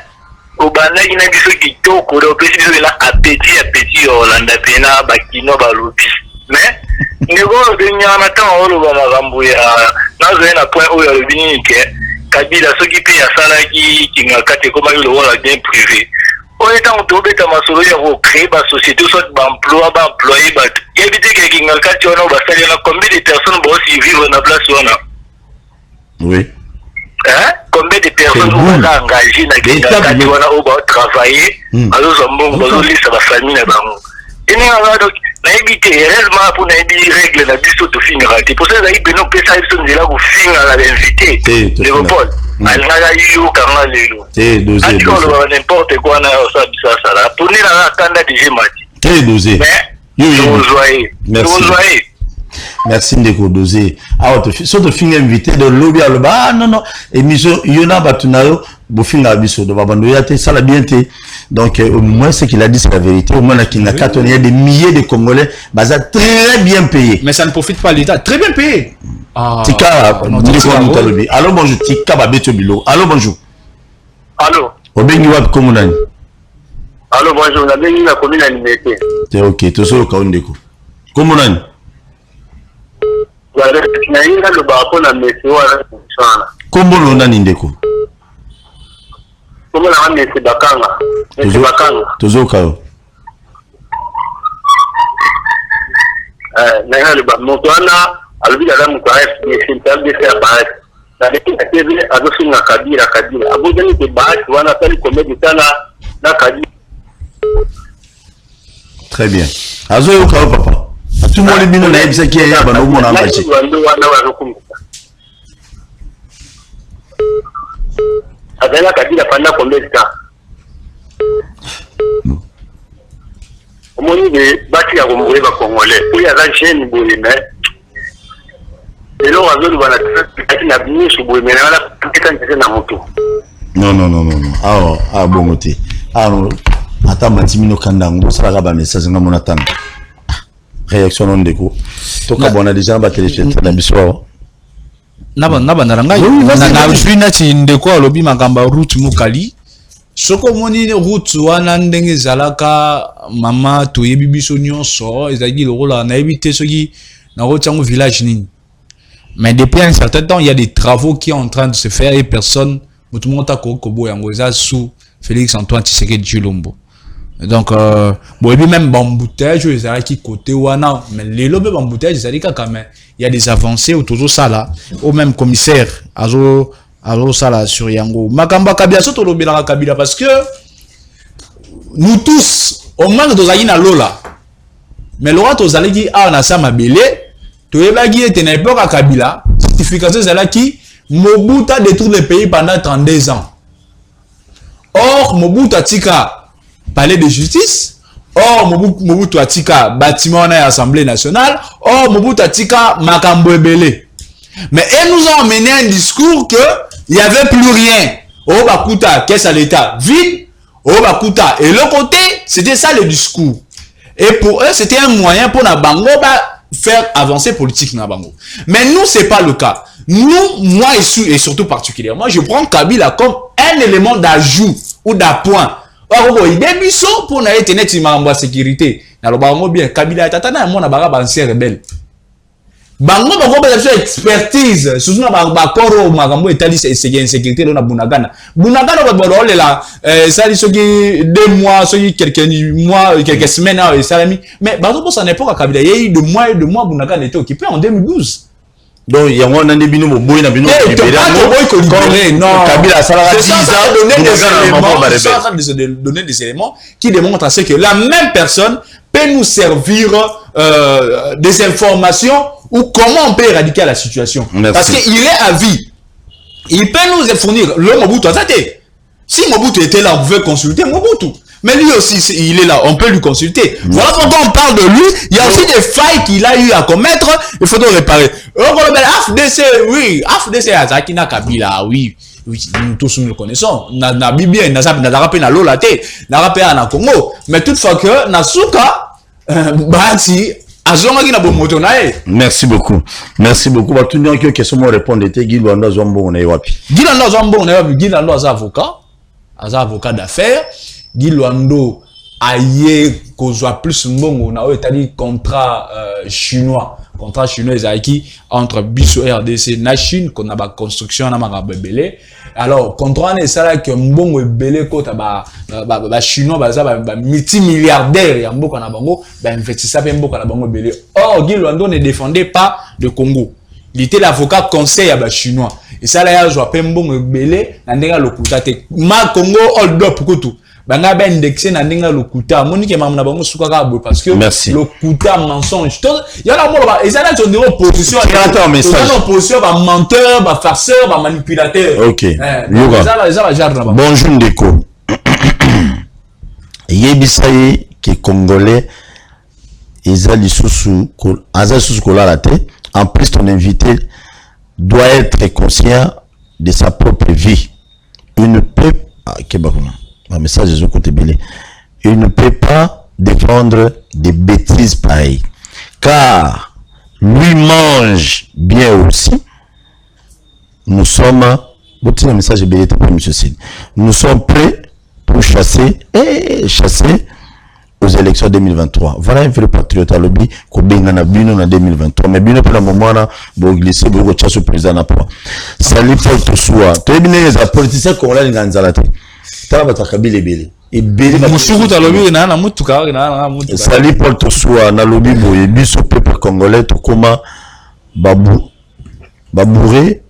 au bana ina biso kitoko do pesi biso na appétit Hollande pena bakino balobi. Mais nego de nyana tan olo ba magambo ya nazo na point oyo le binike Kabila soki pe ya salaki kinga kate koma yo wala bien privé. On est en train de masolo ya ko créer ba société soit ba emploi ba employé ba éviter que kinga kate ono ba sali na combien de personnes vont aussi vivre na place wana. Oui. Hein? Combien de personnes vont s'engager na kinga kate wana au ba travailler azo zambongo bazo lisa ba famille na bango. Et nous donc na éviter heureusement pour na éviter règle na biso to finir raté pour ça na ibeno pesa biso ndela ko finir la invité le Paul alanga yo kanga lelo dosé n'importe quoi na ça bisa ça pour ni na kanda déjà mati très dosé merci merci ndeko dosé ah so to finir invité de lobby à ah non émission yona batunayo bofinga biso do babando yate ça la bien té. Donc au moins ce qu'il a dit c'est la vérité. Au moins là qu'il y a des milliers de Congolais basés très bien payés. Mais ça ne profite pas à l'État. Très bien payé. Tika, allô bonjour. Tika babeto bilo. Allô bonjour. Allô. Obengi wap komunani. Allô bonjour. Na bengi na commune Limete. C'est ok. Toso kaundeko. Komunani. Ya na inga lo ba ko na mesi wana sana. Kombono nani ndeko. Comment la ramener c'est Bakanga. C'est Bakanga. Tozo kao. Na le ba moto ana alobi la mu kwa FDC ya bahati na lakini atebe azofinga kabila abojani ke bahati wana tali komedi sana na kabila. Très bien. Azo yo ka papa. Tout le monde bino na ebisa ki ya bana mo na mbachi. Adela kabila pendant combien de temps? Omoni de bati ya komboye ba Congolais. Puis ya jeune boye mais elo azoli bana tati na bini suboye mais na peut-être na moto. Non. Ah bon te. Ah non. Ata matimino kandango sala ba message nga mona tanga. Réaction non deko. To ka bona déjà ba télécharger na biso. Naba naranga na juina ti ndeko alobi makamba route mukali. Soko moni route wana ndenge zalaka mama to yebi biso nyonso ezali lokola na ebité soki na rotango village nini. Mais depuis un certain temps, il y a des travaux qui sont en train de se faire et personne tout le monde a kobo yango eza sous Félix Antoine Tshisekedi Tshilombo. Donc bon et puis même bambouteage ezala qui côté wana mais les lobes bambouteage ezali kaka mais il y a des avancées autour de ça là au même commissaire azo ça là sur yango makamba kabila soto lobela kabila parce que nous tous au manque d'ozali na lola mais lora tozali ki a na sa mabele to yebaki ete na époque à kabila certification ezala ki Mobutu a détruit le pays pendant 32 ans. Or, Mobutu a tika palais de justice. Or, Mobutu a tika bâtiment à l'Assemblée nationale. Or, Mobutu a tika makambo ebele. Mais elle nous a emmené un discours que il n'y avait plus rien. Oh, Bakuta, qu'est-ce à l'État? Vide. Oh, Bakuta. Et l'autre côté, c'était ça le discours. Et pour eux, c'était un moyen pour na bango faire avancer politique na bango. Mais nous, c'est pas le cas. Nous, moi et surtout particulièrement, je prends Kabila comme un élément d'ajout ou d'appoint. Or, il est biso pour na etene ti mamba sécurité. Na lo bango bien Kabila tatana mo na baga banse rebelle. Bango bango ba expertise surtout na ba koro makambo etali sécurité na Bunagana. Bunagana ba bolo la sali soki 2 mois, soki quelques semaines et salami. Mais bazo pour ça n'époque Kabila, il y a eu de mois Bunagana était occupé en 2012. Donc il y a un an de bino boy na bino non Kabila ça va donner des éléments qui démontrent à ce que la même personne peut nous servir des informations ou comment on peut éradiquer la situation. Merci. Parce qu'il est à vie. Il peut nous fournir le Mobutu. Si Mobutu était là, on pouvait consulter Mobutu. Mais lui aussi, il est là, on peut lui consulter. Voilà pourquoi on parle de lui. Il y a aussi des failles qu'il a eu à commettre. Il faut donc réparer. AFDC, oui. AFDC, Azakina Kabila, oui. Oui, nous tous nous le connaissons. Na Bibi, na rappelé na Lolate, na rappelé na Congo. Mais toutefois que, na Souka, Bahati, merci beaucoup. Merci beaucoup. Tout le monde qui a question me répondre était Guy Lwando Zombo on est wapi. Guy Lwando Zombo on est wapi. Guy Lwando est avocat d'affaires. Guy Lwando a yé kozwa plus mbongo na etali contrat chinois. Contrat chinois qui entre biso RDC na Chine qu'on a ba construction na makabebele. Alors contrat ne sala que mbongo ebele kota ba chinois ba multimilliardaire ya mboka na bango ba investissa pe mboka na bango ebele. Or Guy Lwando ne défendait pas le Congo. Il était l'avocat conseil à ba chinois. Et ça là ya zo pe mbongo ebele na ndenga lokuta te. Ma Congo hold up kutu. Banga ben indexé na ndinga lokuta monique mamna bango suka ka bo parce que lokuta mensonge il y a la mort et ça là on est en opposition en opposition ba menteur ba farceur ba manipulateur. OK bonjour Ndeko yebisaye que congolais ezali susu kola la tête. En plus ton invité doit être conscient de sa propre vie. Il ne peut un message de côté belé. Il ne peut pas défendre des bêtises pareilles. Car lui mange bien aussi. Nous sommes, un message belé pour M. Sine. Nous sommes prêts pour chasser aux élections 2023. Voilà un vrai patriote à l'objet qu'on a bino en 2023. Mais bino pour le moment, on va glisser pour le chasse au président n'a pas. Salut Paul Toussoua. Tu es bien les politiciens qu'on a dans Zalate. Salut Paul Toussoua, na lobi boye biso peuple congolais to koma babouré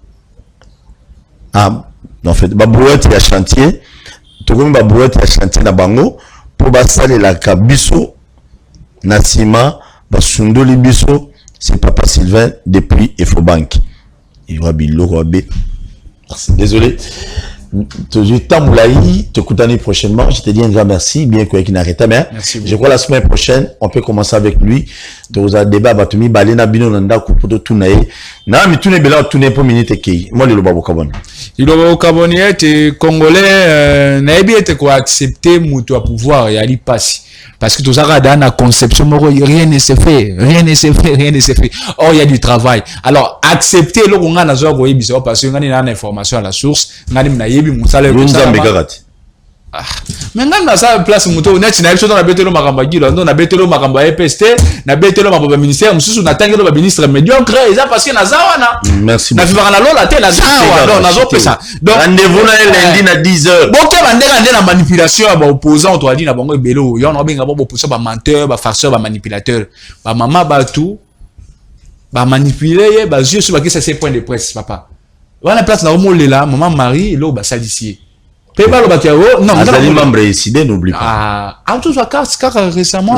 en fait babouette ya chantier tokomi babouette ya chantier na bango pour basalelaka biso na nsima basundoli biso c'est papa Sylvain depuis Efobank il va biloko abe. Désolé. Te coutani prochainement. Je te dis un grand merci. Bien que qui n'arrête pas. Je crois la semaine prochaine, on peut commencer avec lui. Tu as débat batumi balena bino nanda kupoto tunae. Na mi tune bela tune pour minute ki. Moi le babo kabon. Il doit kaboni être congolais na ebi être quoi accepter mutu à pouvoir et ali passi. Parce que tout ça dans la conception rien ne se fait, or il y a du travail. Alors accepter le qu'on a nazo ko yebisa parce que ngani na information à la source ngani na yebi musala ko ça mais ngani na ça place muto net na biso na betelo makamba gilo ndo na betelo makamba EPST na betelo makamba ministère mususu na tangelo ba ministre médiocre ça parce que na zawana merci na vivra na lola te na zawa donc nazo pesa donc rendez-vous na lundi na 10h boke bandeka na manipulation ba opposant to ali na bango ebelo yo na benga ba opposant ba menteur ba farceur ba manipulateur ba mama ba tout ba manipuler ba yeux sur ba ça c'est point de presse papa wana place na omolela maman Marie lo ba salicier Peba lo bakao non azali membre décidé n'oublie pas tout ça car récemment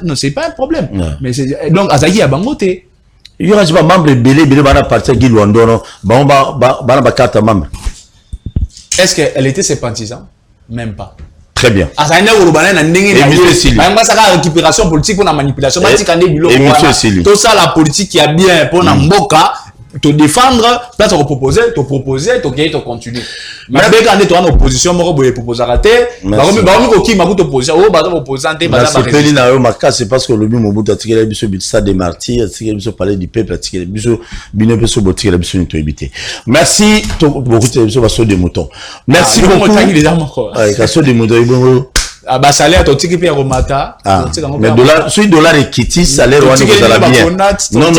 non c'est pas un problème mais donc azaki ya bangote il y aura pas membre belé bana partir qui Luandono bana ba carte membre. Est-ce qu'elle était sympathisante? Même pas. Très bien. Azana urubana na ndenge na yo. Ça la récupération politique pour la manipulation. Tout ça la politique qui a bien pour na mboka te défendre, place à proposer, te continuer. Mais quand tu es en opposition, moi je propose arrêter. C'est parce que le but Mobutu a tiré la biso ça des martyrs, a tiré la biso parler du peuple, a tiré la biso bino biso botir la biso to éviter. Merci beaucoup de biso baso de mouton. Merci beaucoup. Kaso de mouton. Ah bah salaire ton ticket puis remata mais dollar celui dollar et kitty salaire on est la bien non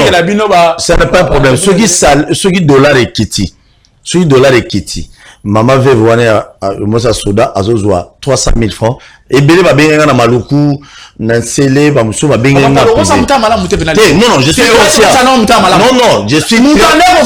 ça n'a pas de problème celui dollar et kitty celui dollar et kitty maman veut voir moi ça soda azozwa 300 000 francs et belé va bien na maluku na sele ba muso ba bien na non je suis conscient non je suis on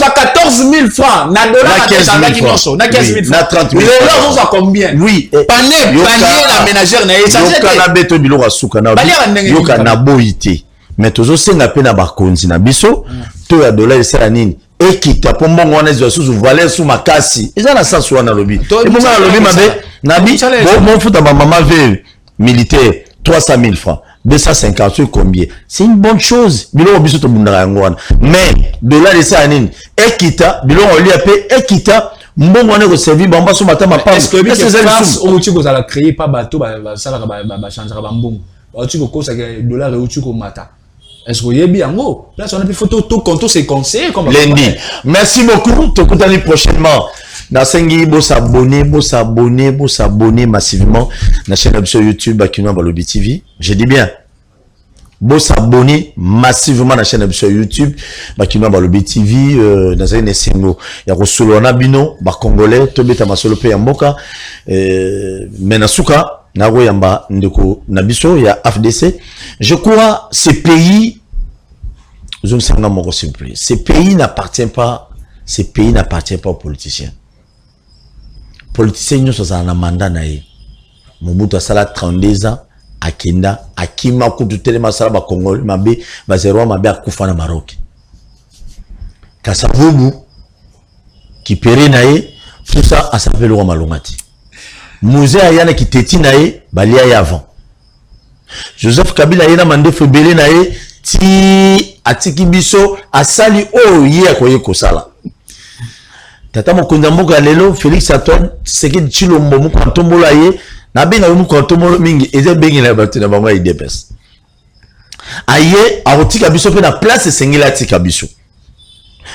a 14 000 francs na dollar na 15 000 na 30 000 on a combien oui panier la ménagère na échangé kana beto biloko asuka na yoka na boité mais tozo senga pe na bakonzi na biso to ya dollar esala nini ekita po mbongo wana ezwa susu valeur sous makasi eza na sens wana lobi et mbongo na lobi mabe nabi bon futa ba maman veut militaire 300 000 francs 250 combien c'est une bonne chose biloko biso to bundaka yango wana mais dollar esala nini ekita biloko oli ape ekita mbongo wana ko servir bamba so matama pa est-ce que France ou tu ko za créer pas bateau ba sala ba changer ba mbongo ba tu ko kosa que dollar ou tu ko mata. Est-ce que bien yango là on a plus photo tout compte c'est conseillé comme lundi. Merci beaucoup te contani prochainement na sengi bo s'abonner massivement na chaîne sur YouTube Bakino Balobi TV. Je dis bien bo s'abonner massivement na chaîne sur YouTube Bakino Balobi TV dans un essengo ya ko solona bino ba congolais to beta masolo pe mboka mais na suka na yamba ndeko na biso ya FDC. Je crois ce pays ce pays n'appartient pas aux politiciens. Politiciens nous sommes en mandat naïe. Mobutu asala 32 ans akenda akima kutu telema sala ba Congolais mabe ba zero mabe akufa na Maroc. Kasavubu qui pere naïe tout ça a s'appelle roi Malongati. Musée ayana qui teti naïe balia ya avant. Joseph Kabila yena mande febele naïe ti atiki biso asali o ye ko yekosala. Tata mokonza mboka lelo Félix Antoine Tshisekedi Tshilombo mu kontombola ye na benga mu kontombola mingi eze bengi na batu na bango IDPS. Aye arotika biso pe na place sengela atika biso.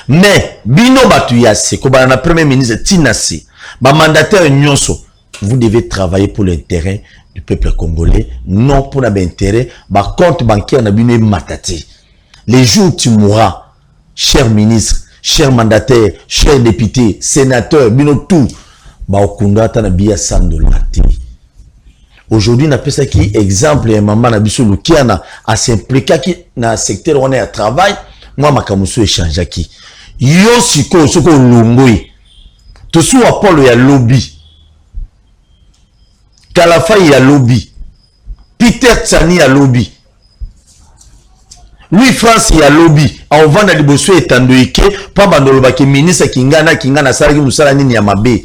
Mais bino batu ya se ko bana na premier ministre Tinasi ba mandataire nyonso vous devez travailler pour l'intérêt du peuple congolais, non pour l'intérêt, bah compte bancaire n'a bien matati. Les jours où tu mourras, cher ministre, cher mandataire, cher député, sénateur, bino tout, bah au kunda ta na biya $100. Aujourd'hui, on appelle ça qui exemple et maman na biso lukiana à s'impliquer qui na secteur où on est à travail, moi makamuso échangeaki yo siko soko longoi to suwa Paul ya lobby Kalafa ya lobby Peter Tsani ya lobby Louis France ya lobby en vanda liboso etandoike pa bandoloba ke ministre kingana salaki musala nini ya mabe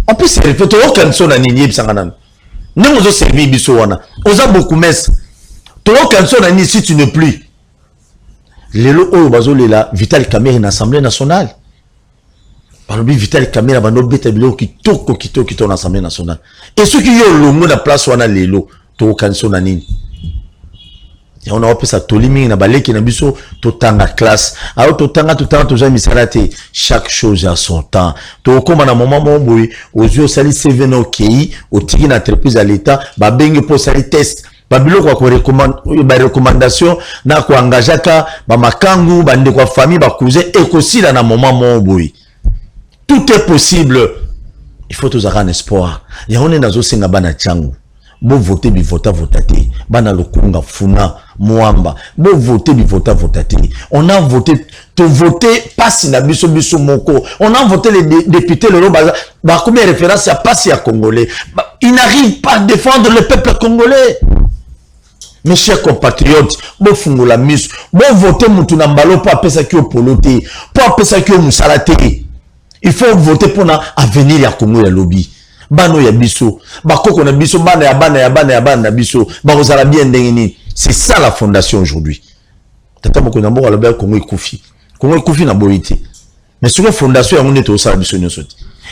on peut se répéter aucun son na nini bisangana nous zo servi biso wana oza beaucoup mes to aucun son na nini si tu ne plus lelo oyo bazolela Vital Kamerhe na Assemblée nationale balobi Vital Kamerhe bando beta bilo kitoko na Assemblée nationale et ceux qui yo longo na place wana lelo to aucun son na nini. On a appelé ça tolimi na baleki na biso totanga classe alors totanga toza misalate chaque chose a son temps to koma na moment boy ozio sali CV no kei otiki na entreprise à l'état ba bengi po sali test ba biloko ko recommandation na ko engagaka ba makangu ba ndeko famille ba cousin et kosila na moment boy tout est possible. Il faut tous avoir un espoir ya on est nazo senga bana changu bo voter bi vota te bana lokunga funa Mwamba bo voter bi vota te on a voté to voter passe na biso moko on a voté les députés le ba combien référence à passe à congolais ils n'arrivent pas à défendre le peuple congolais. Mes chers compatriotes bo fungola miso bo voter mutu na mbalo po apesa ki opolote po apesa ki musalate il faut voter pour na avenir ya Congo ya lobby bano ya biso bakoko na biso bana ya na biso bakozala bien ndengeni. C'est ça la fondation aujourd'hui. Tata moko na moko la Congo ekufi na boité mais sur la fondation ya on est au sala biso nyonso.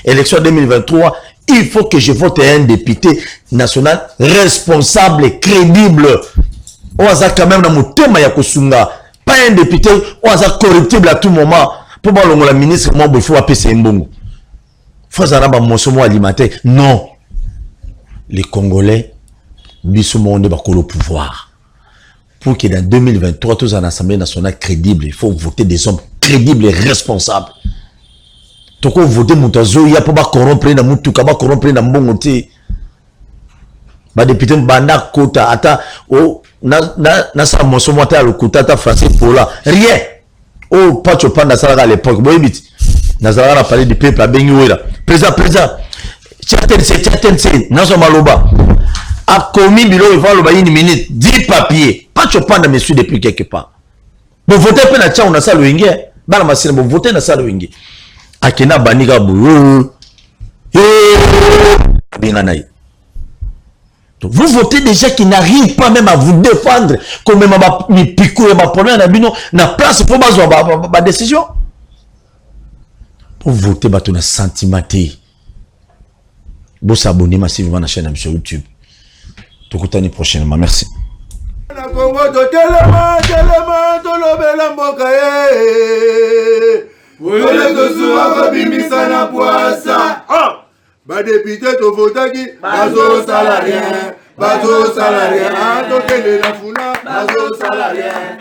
Élection 2023 il faut que je vote un député national responsable et crédible oza quand même na motema ya kosunga pas un député oza corruptible à tout moment pour balongo la ministre moi il faut appeler mbongo Fazaraba monsomo alimentaire. Non. Les Congolais, biso monde bakolo pouvoir. Pour que dans 2023, tous en Assemblée nationale crédible, il faut voter des hommes crédibles et responsables. Toko voter mutazo ya pour ba corrompre na mutuka ba corrompre na mbongo te. Ba député banda kota ata o na sa monsomo ata le kota ata français pour là. Rien. Oh Pacho Panda Saraga à l'époque. Boyebit. Nazara parlé du peuple à Benguela. Président, Tchatense, Nazo Maloba a commis bilo il va une minute 10 papiers. Pas de pas de monsieur depuis quelque part. Bon voter pe na tcha on a ça le wingue. Bala masina bon voter na ça le wingue. Akena baniga bou. Binanaï. Donc vous votez des gens qui n'arrivent pas même à vous défendre comme même mi pico et ma problème na bino na place pour ma décision. Pour voter bateau na sentimenté. Vous s'abonnez massivement à la chaîne sur YouTube. Tout le temps prochainement. Merci. Ba député to votaki bazo salarien to tele la funa bazo salarien